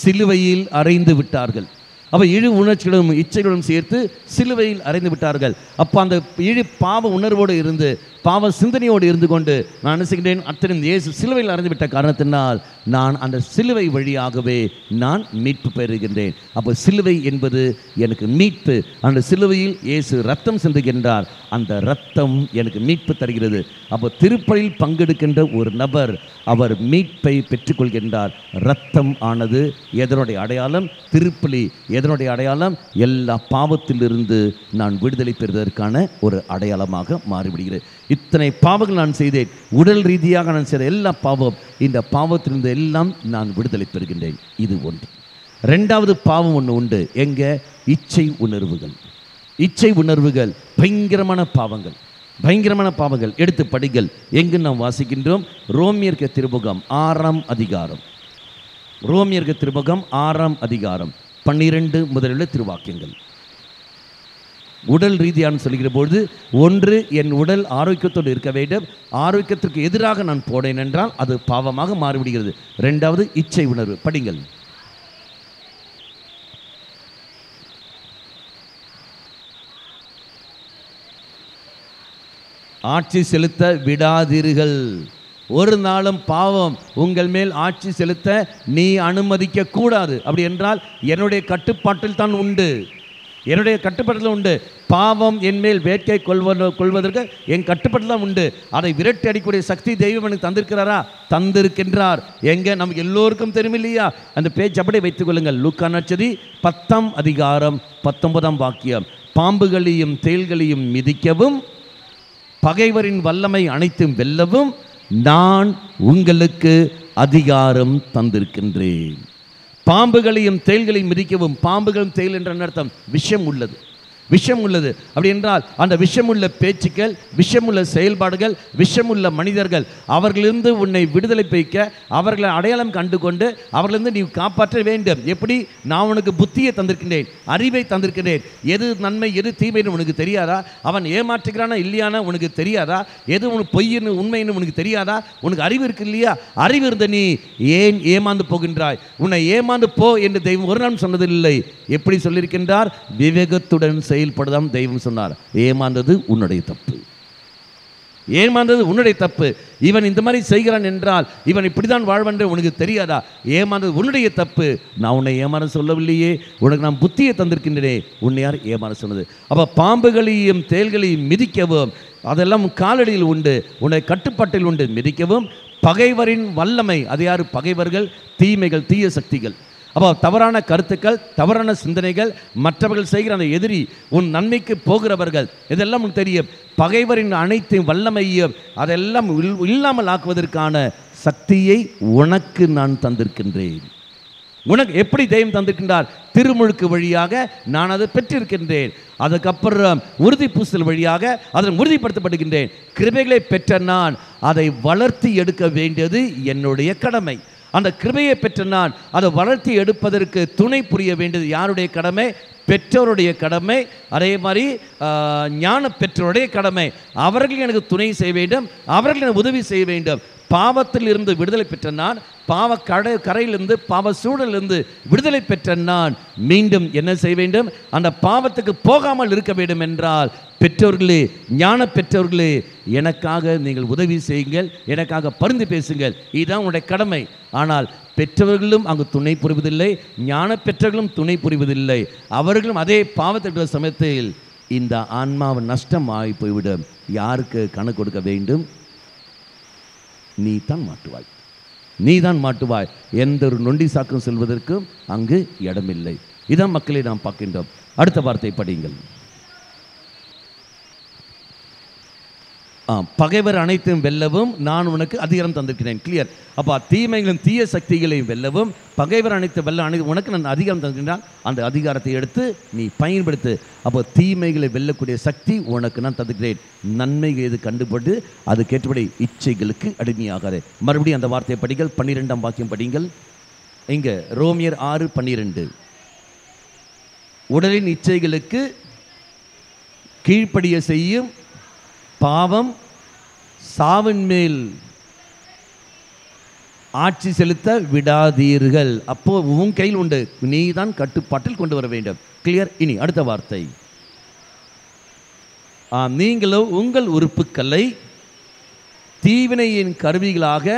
சிலுவையில் அறைந்து விட்டார்கள். அப்போ இழு உணர்ச்சிகளும் இச்சைகளும் சேர்த்து சிலுவையில் அறைந்து விட்டார்கள். அப்போ அந்த இழு பாவ உணர்வோடு இருந்து, பாவ சிந்தனையோடு இருந்து கொண்டு நான் என்ன செய்கிறேன்? அத்தனை இயேசு சிலுவையில் அறைந்து விட்ட காரணத்தினால் நான் அந்த சிலுவை வழியாகவே நான் மீட்பு பெறுகின்றேன். அப்போ சிலுவை என்பது எனக்கு மீட்பு. அந்த சிலுவையில் இயேசு ரத்தம் சிந்துகின்றார், அந்த ரத்தம் எனக்கு மீட்பு தருகிறது. அப்போ திருப்பலியில் பங்கெடுக்கின்ற ஒரு நபர் அவர் மீட்பை பெற்றுக்கொள்கின்றார். ரத்தம் ஆனது எதனுடைய அடையாளம்? திருப்பலி எதனுடைய அடையாளம்? எல்லா பாவத்திலிருந்து நான் விடுதலை பெறுவதற்கான ஒரு அடையாளமாக மாறிவிடுகிறது. இத்தனை பாவங்கள் நான் செய்தேன், உடல் ரீதியாக நான் செய்த எல்லா பாவம், இந்த பாவத்திலிருந்து எல்லாம் நான் விடுதலை பெறுகின்றேன். இது ஒன்று. ரெண்டாவது பாவம் ஒன்று உண்டு. எங்க? இச்சை உணர்வுகள். இச்சை உணர்வுகள் பயங்கரமான பாவங்கள், பயங்கரமான பாவங்கள். எடுத்து படிங்கள். எங்கு நாம் வாசிக்கின்றோம்? ரோமியருக்கு திருமுகம் 6ஆம் அதிகாரம். ரோமியருக்கு திருமுகம் 6ஆம் அதிகாரம் 12 முதலுள்ள திருவாக்கியங்கள். உடல் ரீதியான சொல்கிற பொழுது, ஒன்று என் உடல் ஆரோக்கியத்தோடு இருக்க வேண்டும், ஆரோக்கியத்திற்கு எதிராக நான் போனேன் என்றால் அது பாவமாக மாறிவிடுகிறது. ரெண்டாவது இச்சை உணர்வு. படிங்கள். ஆட்சி செலுத்த விடாதீர்கள். ஒரு நாளும் பாவம் உங்கள் மேல் ஆட்சி செலுத்த நீ அனுமதிக்க கூடாது. அப்படி என்றால் என்னுடைய கட்டுப்பாட்டில் தான் உண்டு, என்னுடைய கட்டுப்பாட்டில் உண்டு. பாவம் என் மேல் வேட்கை கொள்வதற்கு என் கட்டுப்பாட்டில் தான் உண்டு. அதை விரட்டி அடிக்கக்கூடிய சக்தி தெய்வம் எனக்கு தந்திருக்கிறாரா? தந்திருக்கின்றார். எங்க? நமக்கு எல்லோருக்கும் தெரியும் இல்லையா? அந்த பேச்சு அப்படியே வைத்துக் கொள்ளுங்கள். லூக்கா நற்செய்தி 10ஆம் அதிகாரம் 19ஆம் வாக்கியம். பாம்புகளையும் தேள்களையும் மிதிக்கவும் பகைவரின் வல்லமை அனைத்தும் வெல்லவும் நான் உங்களுக்கு அதிகாரம் தந்திருக்கின்றேன். பாம்புகளையும் தேள்களையும் மிதிக்கவும். பாம்புகளும் தேள் என்ற அர்த்தம் விஷம் உள்ளது. விஷம் உள்ளது. அப்படி என்றால் அந்த விஷமுள்ள பேச்சுக்கள், விஷமுள்ள செயல்பாடுகள், விஷமுள்ள மனிதர்கள், அவர்களிருந்து உன்னை விடுதலை வைக்க, அவர்களை அடையாளம் கண்டு கொண்டு அவர்களிருந்து நீ காப்பாற்ற வேண்டும். எப்படி? நான் உனக்கு புத்தியை தந்திருக்கின்றேன், அறிவை தந்திருக்கின்றேன். எது நன்மை எது தீமைன்னு உனக்கு தெரியாதா? அவன் ஏமாற்றுகிறானா இல்லையானா உனக்கு தெரியாதா? எது உனக்கு பொய்ன்னு உண்மைன்னு உனக்கு தெரியாதா? உனக்கு அறிவு இருக்கு இல்லையா? அறிவு இருந்த நீ ஏன் ஏமாந்து போகின்றாய்? உன்னை ஏமாந்து போ என்று தெய்வம் ஒரு நாள் சொன்னதில்லை. எப்படி சொல்லியிருக்கின்றார்? விவேகத்துடன் செயல்படுதான் தெய்வம் சொன்னார். ஏமாந்தது உன்னுடைய தப்பு, ஏமாந்தது உன்னுடைய தப்பு. இவன் இந்த மாதிரி செய்கிறான் என்றால் இவன் இப்படிதான் வாழ்வென்று உனக்கு தெரியாதா? ஏமாந்தது உன்னுடைய தப்பு. நான் உன்னை ஏமாற சொல்லவில்லையே, உனக்கு நான் புத்தியை தந்திருக்கின்றனே, உன்னை யார் ஏமாற சொன்னது? அப்போ பாம்புகளையும் தேள்களையும் மிதிக்கவும் அதெல்லாம் காலடியில் உண்டு, உன்னை கட்டுப்பாட்டில் உண்டு, மிதிக்கவும் பகைவரின் வல்லமை. அது யார்? பகைவர்கள், தீமைகள், தீய சக்திகள். அப்போ தவறான கருத்துக்கள், தவறான சிந்தனைகள், மற்றவர்கள் செய்கிற அந்த எதிரி, உன் நன்மைக்கு போகிறவர்கள், இதெல்லாம் உனக்கு தெரியும். பகைவரின் அனைத்து வல்லமையும் அதெல்லாம் இல்லாமல் ஆக்குவதற்கான சக்தியை உனக்கு நான் தந்திருக்கின்றேன். உனக்கு எப்படி தெய்வம் தந்திருக்கின்றார்? திருமுழுக்கு வழியாக நான் அதை பெற்றிருக்கின்றேன். அதுக்கப்புறம் உறுதி பூசல் வழியாக அதன் உறுதிப்படுத்தப்படுகின்றேன். கிருபைகளை பெற்ற நான் அதை வளர்த்தி எடுக்க வேண்டியது என்னுடைய கடமை. அந்த கிருபையை பெற்ற நான் அதை வளர்த்தி எடுப்பதற்கு துணை புரிய வேண்டியது யாருடைய கடமை? பெற்றோருடைய கடமை. அதே மாதிரி ஞான பெற்றோருடைய கடமை. அவர்கள் எனக்கு துணை செய்ய வேண்டும், அவர்கள் எனக்கு உதவி செய்ய வேண்டும். பாவத்தில் இருந்து விடுதலை பெற்ற நான், பாவ கரையிலிருந்து, பாவ சூழலிருந்து விடுதலை பெற்ற நான் மீண்டும் என்ன செய்ய வேண்டும்? அந்த பாவத்துக்கு போகாமல் இருக்க வேண்டும் என்றால், பெற்றோர்களே, ஞான பெற்றோர்களே, எனக்காக நீங்கள் உதவி செய்யுங்கள், எனக்காக பரிந்து பேசுங்கள். இதுதான் உங்களுடைய கடமை. ஆனால் பெற்றவர்களும் அங்கு துணை புரிவதில்லை, ஞான பெற்றவர்களும் துணை புரிவதில்லை. அவர்களும் அதே பாவத்திற்கு சமயத்தில் இந்த ஆன்மாவை நஷ்டம் ஆகி போய்விடும். யாருக்கு கணக்கு கொடுக்க வேண்டும்? நீ தான் மாட்டுவாய், நீ தான் மாட்டுவாய். எந்த ஒரு நொண்டி சாக்கும் செல்வதற்கும் அங்கு இடமில்லை. இதான் மக்களை நாம் பார்க்கின்றோம். அடுத்த வார்த்தை படியுங்கள். பகைவர் அனைத்தும் வெல்லவும் நான் உனக்கு அதிகாரம் தந்திருக்கிறேன். கிளியர். அப்போ தீமைகளும் தீய சக்திகளையும் வெல்லவும், பகைவர் அனைத்து உனக்கு நான் அதிகாரம் தந்திருக்கிறான். அந்த அதிகாரத்தை எடுத்து நீ பயன்படுத்து. அப்போ தீமைகளை வெல்லக்கூடிய சக்தி உனக்கு நான் தந்திருக்கிறேன். நன்மைகள் எது கண்டுபட்டு அது கேட்டபடி இச்சைகளுக்கு அடிமையாகாது. மறுபடியும் அந்த வார்த்தையை படிங்கள். 12ஆம் வாக்கியம் படிங்கள். இங்கே ரோமியர் 6:12. உடலின் இச்சைகளுக்கு கீழ்ப்படிய செய்யும் பாவம் சாவின் மேல் ஆட்சி செலுத்த விடாதீர்கள். அப்போ உன் கையில் உண்டு, நீ தான் கட்டுப்பாட்டில் கொண்டு வர வேண்டும். கிளியர். இனி அடுத்த வார்த்தை. நீங்களோ உங்கள் உறுப்புக்களை தீவினையின் கருவிகளாக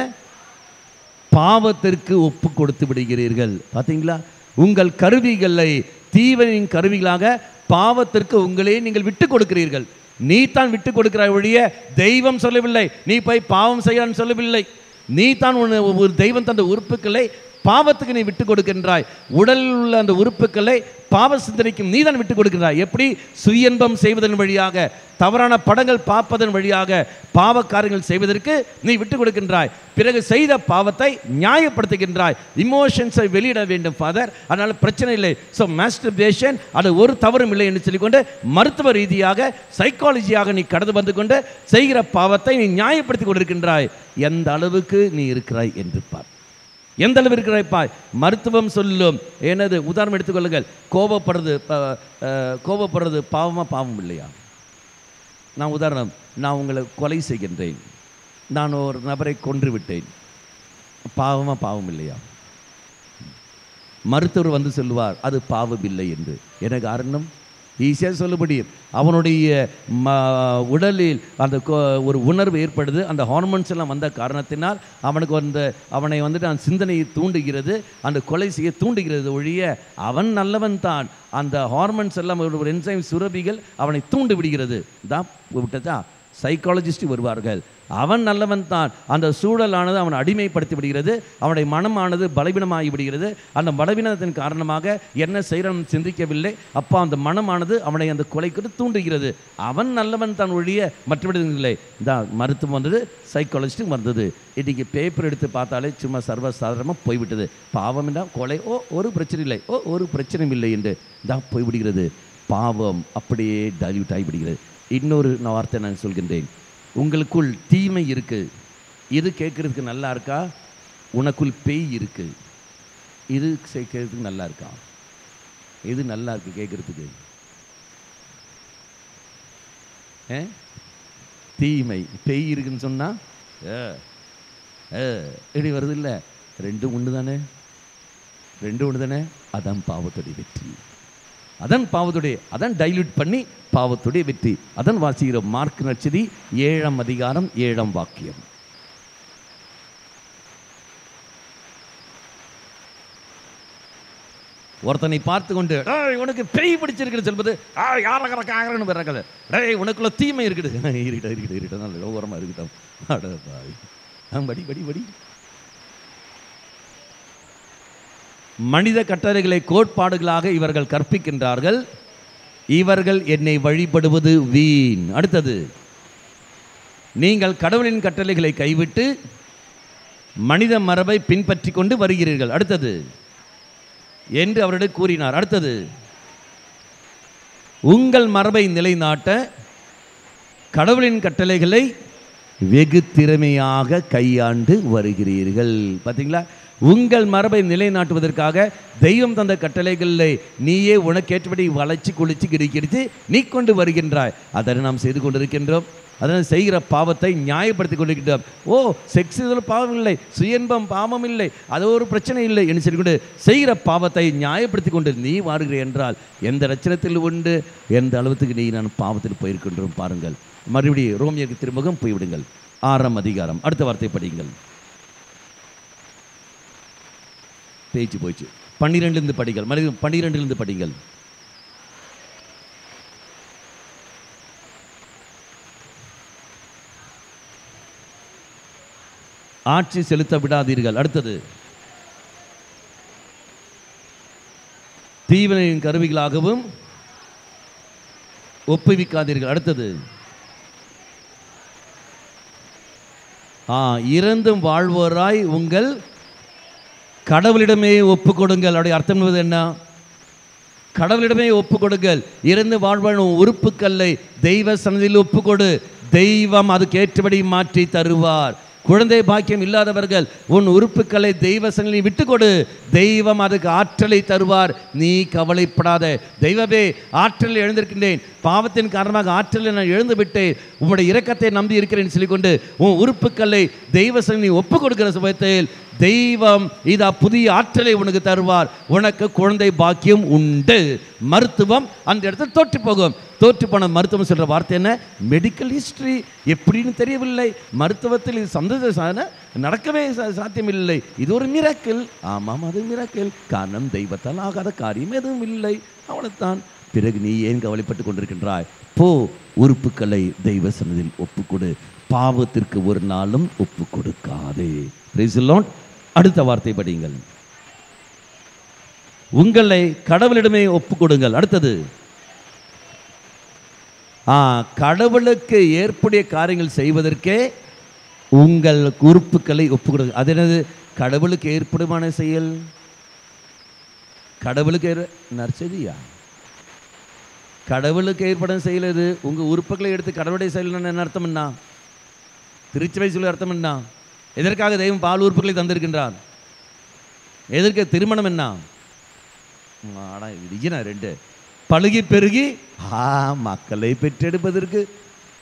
பாவத்திற்கு ஒப்பு கொடுத்து விடுகிறீர்கள். பார்த்தீங்களா? உங்கள் கருவிகளை தீவினையின் கருவிகளாக பாவத்திற்கு உங்களே நீங்கள் விட்டு கொடுக்கிறீர்கள். நீ தான் விட்டு கொடுக்கிறாய் ஒழிய தெய்வம் சொல்லவில்லை. நீ போய் பாவம் செய்யன்னு சொல்லவில்லை. நீ தான் ஒரு தெய்வம் தந்த உறுப்புக்களை பாவத்துக்கு நீ விட்டு கொடுக்கின்றாய். உடலில் உள்ள அந்த உறுப்புக்களை பாவ சிந்தனைக்கும் நீ தான் விட்டு கொடுக்கின்றாய். எப்படி? சுயன்பம் செய்வதன் வழியாக, தவறான படங்கள் பார்ப்பதன் வழியாக பாவ காரியங்கள் செய்வதற்கு நீ விட்டு கொடுக்கின்றாய். பிறகு செய்த பாவத்தை நியாயப்படுத்துகின்றாய். இமோஷன்ஸை வெளியிட வேண்டும் ஃபாதர், அதனால பிரச்சனை இல்லை. ஸோ மாஸ்டர்பேஷன் அது ஒரு தவறும் இல்லை என்று சொல்லிக்கொண்டு மருத்துவ ரீதியாக, சைக்காலஜியாக நீ கடந்து வந்து கொண்டு செய்கிற பாவத்தை நீ நியாயப்படுத்தி கொண்டிருக்கின்றாய். எந்த அளவுக்கு நீ இருக்கிறாய் என்று பார். எந்த அளவு இருக்கிறாய்ப்பாய்? மருத்துவம் சொல்லும். என்னது? உதாரணம் எடுத்துக்கொள்ளுங்கள். கோபப்படுறது பாவமா பாவம் இல்லையா? நான் உதாரணம், நான் உங்களை கொலை செய்கின்றேன், நான் ஒரு நபரை கொன்று விட்டேன், பாவமா பாவம் இல்லையா? மருத்துவர் வந்து சொல்லுவார் அது பாவம் இல்லை என்று. எனக்கு காரணம் ஈஸியாக சொல்ல முடியும். அவனுடைய உடலில் அந்த ஒரு உணர்வு ஏற்படுது. அந்த ஹார்மோன்ஸ் எல்லாம் வந்த காரணத்தினால் அவனுக்கு அவனை வந்துட்டு அந்த சிந்தனையை தூண்டுகிறது, அந்த கொலை செய்ய தூண்டுகிறது ஒழிய அவன் நல்லவன் தான். அந்த ஹார்மோன்ஸ் எல்லாம் ஒரு என்சைம் சுரபிகள் அவனை தூண்டு விடுகிறது தான் விட்டதா. சைக்காலஜிஸ்ட் வருவார்கள். அவன் நல்லவன் தான். அந்த சூழலானது அவனை அடிமைப்படுத்தி விடுகிறது. அவனுடைய மனமானது பலவீனமாகி விடுகிறது. அந்த பலவீனத்தின் காரணமாக என்ன செய்யறன்னு சிந்திக்கவில்லை. அப்போ அந்த மனமானது அவனை அந்த கொலைக்கு தூண்டுகிறது. அவன் நல்லவன் தான் ஒழிய மற்றபடி இல்லை. தான் மருத்துவம் வந்தது, சைக்காலஜிஸ்டும் வந்தது. இன்றைக்கி பேப்பர் எடுத்து பார்த்தாலே சும்மா சர்வசாதாரணமாக போய்விட்டது. பாவம் என்றால் கொலை, ஒரு பிரச்சனை இல்லை, ஒரு பிரச்சனையும் இல்லை என்று தான் போய்விடுகிறது. பாவம் அப்படியே டைல்யூட் ஆகிவிடுகிறது. இன்னொரு வார்த்தை நான் சொல்கின்றேன், உங்களுக்குள் தீமை இருக்கு, இது கேட்கறதுக்கு நல்லா இருக்கா? உனக்குள் பேய் இருக்கு, இது கேட்கறதுக்கு நல்லா இருக்கா? இது நல்லா இருக்கு கேட்கறதுக்கு. தீமை பேய் இருக்குன்னு சொன்னா எப்படி வருது? இல்லை, ரெண்டும் ஒன்று தானே, ரெண்டும் ஒன்று தானே. அதான் பாவத்துடைய வெற்றி, அதான் பாவத்துடைய, அதான் டைல்யூட் பண்ணி பாவத்துடைய வெற்றி. அதான் வாசிக்கிறோம் மார்க் நற்செய்தி 7ஆம் அதிகாரம் 7ஆம் வாக்கியம். ஒருத்தனை பார்த்து கொண்டு உனக்கு பேய் பிடிச்சிருக்குன்னு சொல்வது யாரன்னு வர்றாங்க. உனக்குள்ள தீமை இருக்குது, இருக்கட்டும் ஓரமா இருக்கட்டும், படி படி படி. மனித கட்டளைகளை கோட்பாடுகளாக இவர்கள் கற்பிக்கின்றார்கள், இவர்கள் என்னை வழிபடுவது வீண். அடுத்தது, நீங்கள் கடவுளின் கட்டளைகளை கைவிட்டு மனித மரபை பின்பற்றி கொண்டு வருகிறீர்கள். அடுத்தது என்று அவரிடம் கூறினார். அடுத்தது, உங்கள் மரபை நிலைநாட்ட கடவுளின் கட்டளைகளை வெகு திறமையாக கையாண்டு வருகிறீர்கள். பார்த்தீங்களா? உங்கள் மரபை நிலைநாட்டுவதற்காக தெய்வம் தந்த கட்டளைகளை நீயே உனக்கேற்றபடி வளைச்சி குளிச்சு கிடிக்கிடிச்சு நீ கொண்டு வருகின்றாய். அதனை நாம் செய்து கொண்டிருக்கின்றோம். அதனால் செய்கிற பாவத்தை நியாயப்படுத்தி கொண்டிருக்கின்றோம். ஓ, செக்ஸ் இதில் பாவம் இல்லை, சுயன்பம் பாவம் இல்லை, அது ஒரு பிரச்சனை இல்லை என்று சொல்லிக்கொண்டு செய்கிற பாவத்தை நியாயப்படுத்தி கொண்டு நீ வாருகிறேன் என்றால் எந்த லட்சணத்தில் உண்டு, எந்த அளவுக்கு நீ நான் பாவத்தில் போயிருக்கின்றோம் பாருங்கள். மறுபடியும் ரோமியருக்கு திரும்பவும் போய்விடுங்கள். 6ஆம் அதிகாரம் அடுத்த வார்த்தை படிங்கள். பேச்சு போயிடுச்சு. 12 படிங்கள், மறுபடியும் 12 படிங்கள். ஆட்சி செலுத்த விடாதீர்கள். அடுத்தது, தீவினையின் கருவிகளாகவும் ஒப்புவிக்காதீர்கள். அடுத்தது, இறந்தும் வாழ்வோராய் உங்கள் கடவுளிடமே ஒப்பு கொடுங்கள். அப்படி அர்த்தம் என்ன? கடவுளிடமே ஒப்பு கொடுங்கள். இறந்து வாழ்வான உறுப்புக்களை தெய்வ சன்னதியில் ஒப்பு கொடு, தெய்வம் அதுக்கு ஏற்றபடி மாற்றி தருவார். குழந்தை பாக்கியம் இல்லாதவர்கள் உன் உறுப்புக்களை தெய்வ சன்னதியில் விட்டு கொடு, தெய்வம் அதுக்கு ஆற்றலை தருவார். நீ கவலைப்படாத. தெய்வமே, ஆற்றல் எழுந்திருக்கின்றேன், பாவத்தின் காரணமாக ஆற்றலை நான் எழுந்து விட்டேன், உங்களுடைய இரக்கத்தை நம்பி இருக்கிறேன் சொல்லிக்கொண்டு உன் உறுப்புக்களை தெய்வ சன்னதியில் ஒப்பு கொடுக்கிற சமயத்தில் தெய்வம் இதா புதிய ஆற்றலை உனக்கு தருவார். உனக்கு குழந்தை பாக்கியம் உண்டு. மருத்துவம் அந்த இடத்துல தோற்று போகும். தோற்று போன மருத்துவம் சொல்ற வார்த்தை என்ன? மெடிக்கல் ஹிஸ்டரி எப்படின்னு தெரியவில்லை, மருத்துவத்தில் இது சந்தோஷ நடக்கவே சாத்தியமில்லை, இது ஒரு மிராக்கிள். ஆமாம், அது மிராக்கிள். காரணம் தெய்வத்தால் ஆகாத காரியம் எதுவும் இல்லை, அவ்வளவுதான். பிறகு நீ ஏன் கவலைப்பட்டு கொண்டிருக்கின்றாய்? போ, உறுப்புக்களை தெய்வ சன்னதியில் ஒப்புக்கொடு, பாவத்திற்கு ஒரு நாளும் ஒப்பு கொடுக்காதே. Price the Lord. அடுத்த வார்த்தை படியுங்கள். உங்களை கடவுளிடமே ஒப்பு கொடுங்கள். அடுத்தது, கடவுளுக்கு ஏற்புடைய காரியங்கள் செய்வதற்கே உங்கள் உறுப்புக்களை ஒப்பு கொடுங்க. அது என்னது? கடவுளுக்கு ஏற்படுமான செயல். கடவுளுக்கு நற்செய்தியா? கடவுளுக்கு ஏற்படும் செயல் எது? உங்க உறுப்புகளை எடுத்து கடவுளுடைய செயல் என்ன அர்த்தம்? என்ன திருச்சபை சொல்லி அர்த்தம்? என்ன? எதற்காக தெய்வம் பால் உறுப்புகளை தந்திருக்கின்றார்? எதற்கு? திருமணம் என்ன? ரெண்டு பழுகி பெருகி மக்களை பெற்றெடுப்பதற்கு,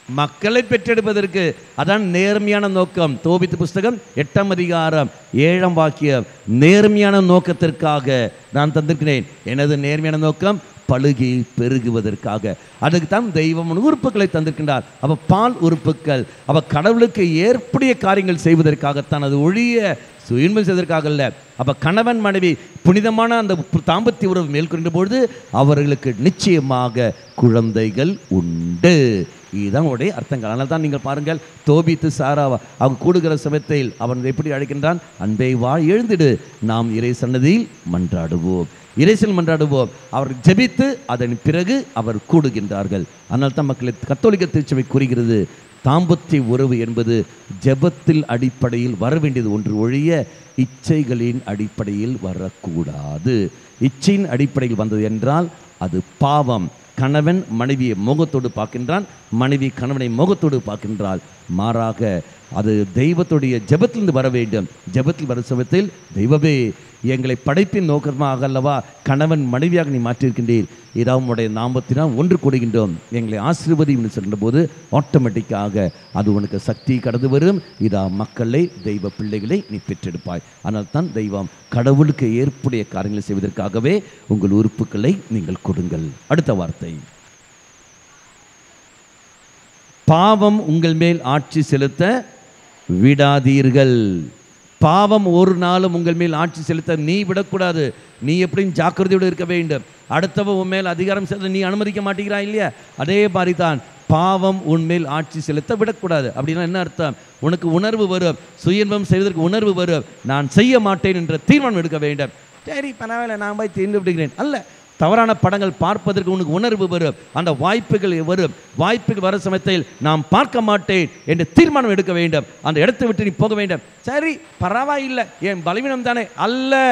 மக்களை பெற்றெடுப்பதற்கு. அதான் நேர்மையான நோக்கம். தோபித்து புஸ்தகம் 8ஆம் அதிகாரம் 7ஆம் வாக்கியம். நேர்மையான நோக்கத்திற்காக நான் தந்திருக்கிறேன். எனது நேர்மையான நோக்கம் பழுகி பெருகுவதற்காக. அதுக்கு தான் தெய்வம் உறுப்புகளை தந்திருக்கின்றார். அப்ப பால் உறுப்புகள் அவ கடவுளுக்கு ஏற்புடைய காரியங்கள் செய்வதற்காகத்தான், அது ஒழிய சுயன்பம் செய்வதற்காக அல்ல. அப்ப கணவன் மனைவி புனிதமான அந்த தாம்பத்திய உறவு மேற்கொண்ட பொழுது அவர்களுக்கு நிச்சயமாக குழந்தைகள் உண்டு. இதுதான் உடைய அர்த்தங்கள். அதனால தான் நீங்கள் பாருங்கள், தோபித்து சாராவா அவங்க கூடுகிற சமயத்தில் அவன் எப்படி அழைக்கின்றான்? அன்பை வா, எழுந்திடு, நாம் இறை சன்னதியில் மன்றாடுவோம், இறைசல் மன்றாடுவோம். அவர் ஜெபித்து அதன் பிறகு அவர் கூடுகின்றார்கள். அதனால் தான் மக்களை கத்தோலிக்க திருச்சபை கூறுகிறது, தாம்பத்திய உறவு என்பது ஜெபத்தில் அடிப்படையில் வர வேண்டியது ஒன்று ஒழிய இச்சைகளின் அடிப்படையில் வரக்கூடாது. இச்சையின் அடிப்படையில் வந்தது என்றால் அது பாவம். கணவன் மனைவியை முகத்தோடு பார்க்கின்றான், மனைவி கணவனை முகத்தோடு பார்க்கின்றாள். மாறாக அது தெய்வத்துடைய ஜெபத்திலிருந்து வர வேண்டும். ஜெபத்தில் வரும் சமயத்தில், தெய்வமே எங்களை படைப்பின் நோக்கமாக அல்லவா கணவன் மனைவியாக நீ மாற்றியிருக்கின்றீர், இதான் உன்னுடைய நாமத்தினால் ஒன்று கூடுகின்றோம், எங்களை ஆசீர்வதியும் என்று சொல்கின்ற போது ஆட்டோமேட்டிக்காக அது உனக்கு சக்தி கடந்து வரும். இதா மக்களை, தெய்வ பிள்ளைகளை நீ பெற்றெடுப்பாய். ஆனால் தான் தெய்வம் கடவுளுக்கு ஏற்புடைய காரியங்களை செய்வதற்காகவே உங்கள் உறுப்புகளை நீங்கள் கொடுங்கள். அடுத்த வார்த்தை, பாவம் உங்கள் மேல் ஆட்சி செலுத்த விடாதீர்கள். பாவம் ஒரு நாளும் உங்கள் மேல் ஆட்சி செலுத்த நீ விடக்கூடாது. நீ எப்படியும் ஜாக்கிரதையோடு இருக்க வேண்டும். அடுத்தவன் உன் மேல் அதிகாரம் செலுத்த நீ அனுமதிக்க மாட்டேங்கிறாய் இல்லையா? அதே மாதிரி தான் பாவம் உன்மேல் ஆட்சி செலுத்த விடக்கூடாது. அப்படின்னா என்ன அர்த்தம்? உனக்கு உணர்வு வரும், சுயன்பம் செய்வதற்கு உணர்வு வரும், நான் செய்ய மாட்டேன் என்ற தீர்மானம் எடுக்க வேண்டும். சரி பரவாயில்ல, நான் போய் தீர்ந்து விடுகிறேன் அல்ல. தவறான படங்கள் பார்ப்பதற்கு உனக்கு உணர்வு வரும், அந்த வாய்ப்புகள் வரும். வாய்ப்புகள் வர சமயத்தில் நாம் பார்க்க மாட்டேன் என்று தீர்மானம் எடுக்க வேண்டும். அந்த இடத்தை விட்டு நீ போக வேண்டும். சரி பரவாயில்லை, என் பலவீனம் தானே அல்ல.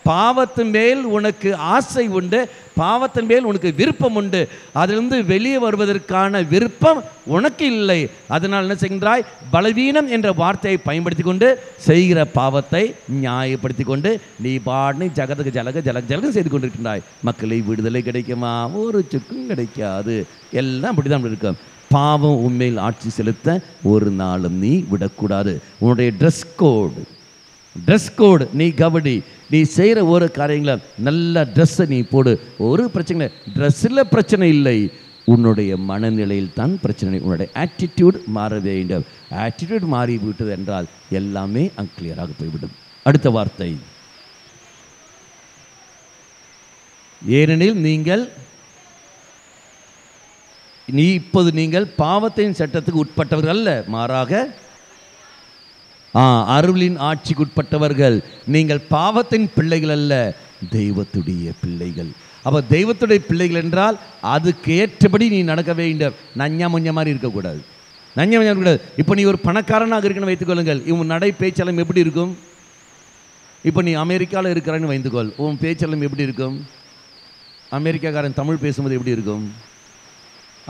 பாவத்தின் மேல் உனக்கு ஆசை உண்டு, பாவத்தின் மேல் உனக்கு விருப்பம் உண்டு. அதிலிருந்து வெளியே வருவதற்கான விருப்பம் உனக்கு இல்லை. அதனால் என்ன செய்கின்றாய்? பலவீனம் என்ற வார்த்தையை பயன்படுத்தி கொண்டு செய்கிற பாவத்தை நியாயப்படுத்தி கொண்டு நீ பாடு ஜகதக ஜலக ஜலக ஜலகம் செய்து கொண்டிருக்கின்றாய். மக்களை விடுதலை கிடைக்குமா? ஒரு சுக்கும் கிடைக்காது. எல்லாம் அப்படிதான் இருக்கும். பாவம் உண்மையில் ஆட்சி செலுத்த ஒரு நாளும் நீ விடக்கூடாது. உன்னுடைய ட்ரெஸ் கோடு நீ கபடி. நீ செய்கிற ஒரு காரியங்களை நல்ல ட்ரெஸ்ஸை நீ போடு, ஒரு பிரச்சனை இல்லை. ட்ரெஸ்ஸில் பிரச்சனை இல்லை, உன்னுடைய மனநிலையில் தான் பிரச்சனை. உன்னுடைய ஆட்டிடியூட் மாற வேண்டும். ஆட்டிடியூட் மாறிவிட்டது என்றால் எல்லாமே கிளியராக போய்விடும். அடுத்த வார்த்தை, ஏனெனில் இப்போது நீங்கள் பாவத்தின் சட்டத்துக்கு உட்பட்டவர்கள் அல்ல, மாறாக அருளின் ஆட்சிக்கு உட்பட்டவர்கள். நீங்கள் பாவத்தின் பிள்ளைகள் அல்ல, தெய்வத்துடைய பிள்ளைகள். அப்போ தெய்வத்துடைய பிள்ளைகள் என்றால் அதுக்கு ஏற்றபடி நீ நடக்க வேண்டும். நஞ்சா முஞ்ச மாதிரி இருக்கக்கூடாது, நஞ்சா முஞ்சா இருக்கக்கூடாது. இப்போ நீ ஒரு பணக்காரனாக இருக்குன்னு வைத்துக்கொள்ளுங்கள், இவன் நடை பேச்செல்லாம் எப்படி இருக்கும்? இப்போ நீ அமெரிக்காவில் இருக்கிறான்னு வைத்துக்கொள், உன் பேச்செல்லாம் எப்படி இருக்கும்? அமெரிக்காக்காரன் தமிழ் பேசும்போது எப்படி இருக்கும்?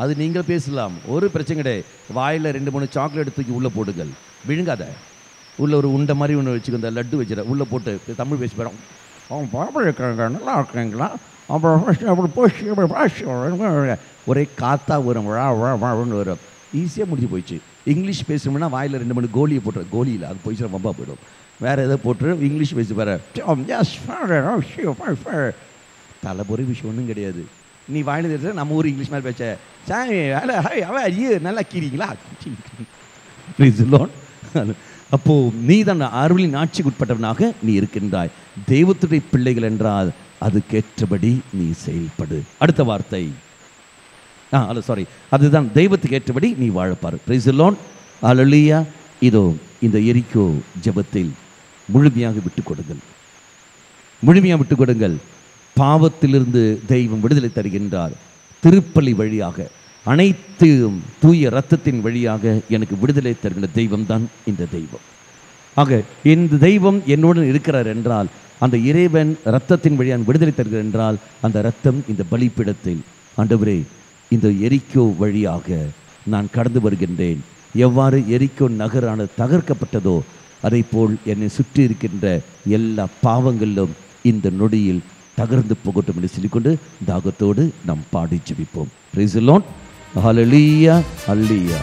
அது நீங்கள் பேசலாம், ஒரு பிரச்சனை கிடையாது. வாயில் 2-3 சாக்லேட் தூக்கி உள்ளே போடுங்கள், விழுங்காத. உள்ளே ஒரு உண்டை மாதிரி ஒன்று வச்சுக்கோ, லட்டு வச்சுட, உள்ளே போட்டு தமிழ் பேசி போகிறோம். அவன் பாப்பா இருக்காங்க, நல்லா இருக்காங்களா, அப்புறம் ஒரே காத்தா வரும், வரும். ஈஸியாக முடிஞ்சு போயிடுச்சு. இங்கிலீஷ் பேசணும்னா வாயில் 2-3 கோலியை போட்டுரு, கோலியில் அது போயிடுச்சு, ரொம்ப போயிடும். வேறு எதாவது போட்டு இங்கிலீஷ் பேசி பாரு, தலைபொறி விஷயம் ஒன்றும் கிடையாது. நீ வாயில் தெரிஞ்ச நம்ம ஊர் இங்கிலீஷ் மாதிரி பேச, சாமி ஐயோ நல்லா கீறீங்களா? அப்போ நீ தான் அருளின் ஆட்சிக்கு உட்பட்டவனாக நீ இருக்கின்றாய். தெய்வத்துடைய பிள்ளைகள் என்றால் அதுக்கேற்றபடி நீ செயல்படு. அடுத்த வார்த்தை, அதுதான் தெய்வத்துக்கு ஏற்றபடி நீ வாழப்பாரு. பிரைஸ் தி லார்ட், அல்லேலூயா. இதோ இந்த எரிக்கோ ஜெபத்தில் முழுமையாக விட்டுக் கொடுங்கள், முழுமையாக விட்டுக் கொடுங்கள். பாவத்திலிருந்து தெய்வம் விடுதலை தருகின்றார். திருப்பலி வழியாக, அனைத்து தூய இரத்தத்தின் வழியாக எனக்கு விடுதலை தருகின்ற தெய்வம் தான் இந்த தெய்வம். ஆக இந்த தெய்வம் என்னுடன் இருக்கிறார் என்றால், அந்த இறைவன் இரத்தத்தின் வழியாக விடுதலை தருகிறார் என்றால், அந்த இரத்தம் இந்த பலிபீடத்தில், ஆண்டவரே இந்த எரிக்கோ வழியாக நான் கடந்து வருகின்றேன். எவ்வாறு எரிக்கோ நகரானது தகர்க்கப்பட்டதோ அதை போல் என்னை சுற்றி இருக்கின்ற எல்லா பாவங்களிலும் இந்த நொடியில் தகர்ந்து போகட்டும் என்று சொல்லிக்கொண்டு தாகத்தோடு நாம் பாடி ஜெபிப்போம். Price the lord, hallelujah, hallelujah.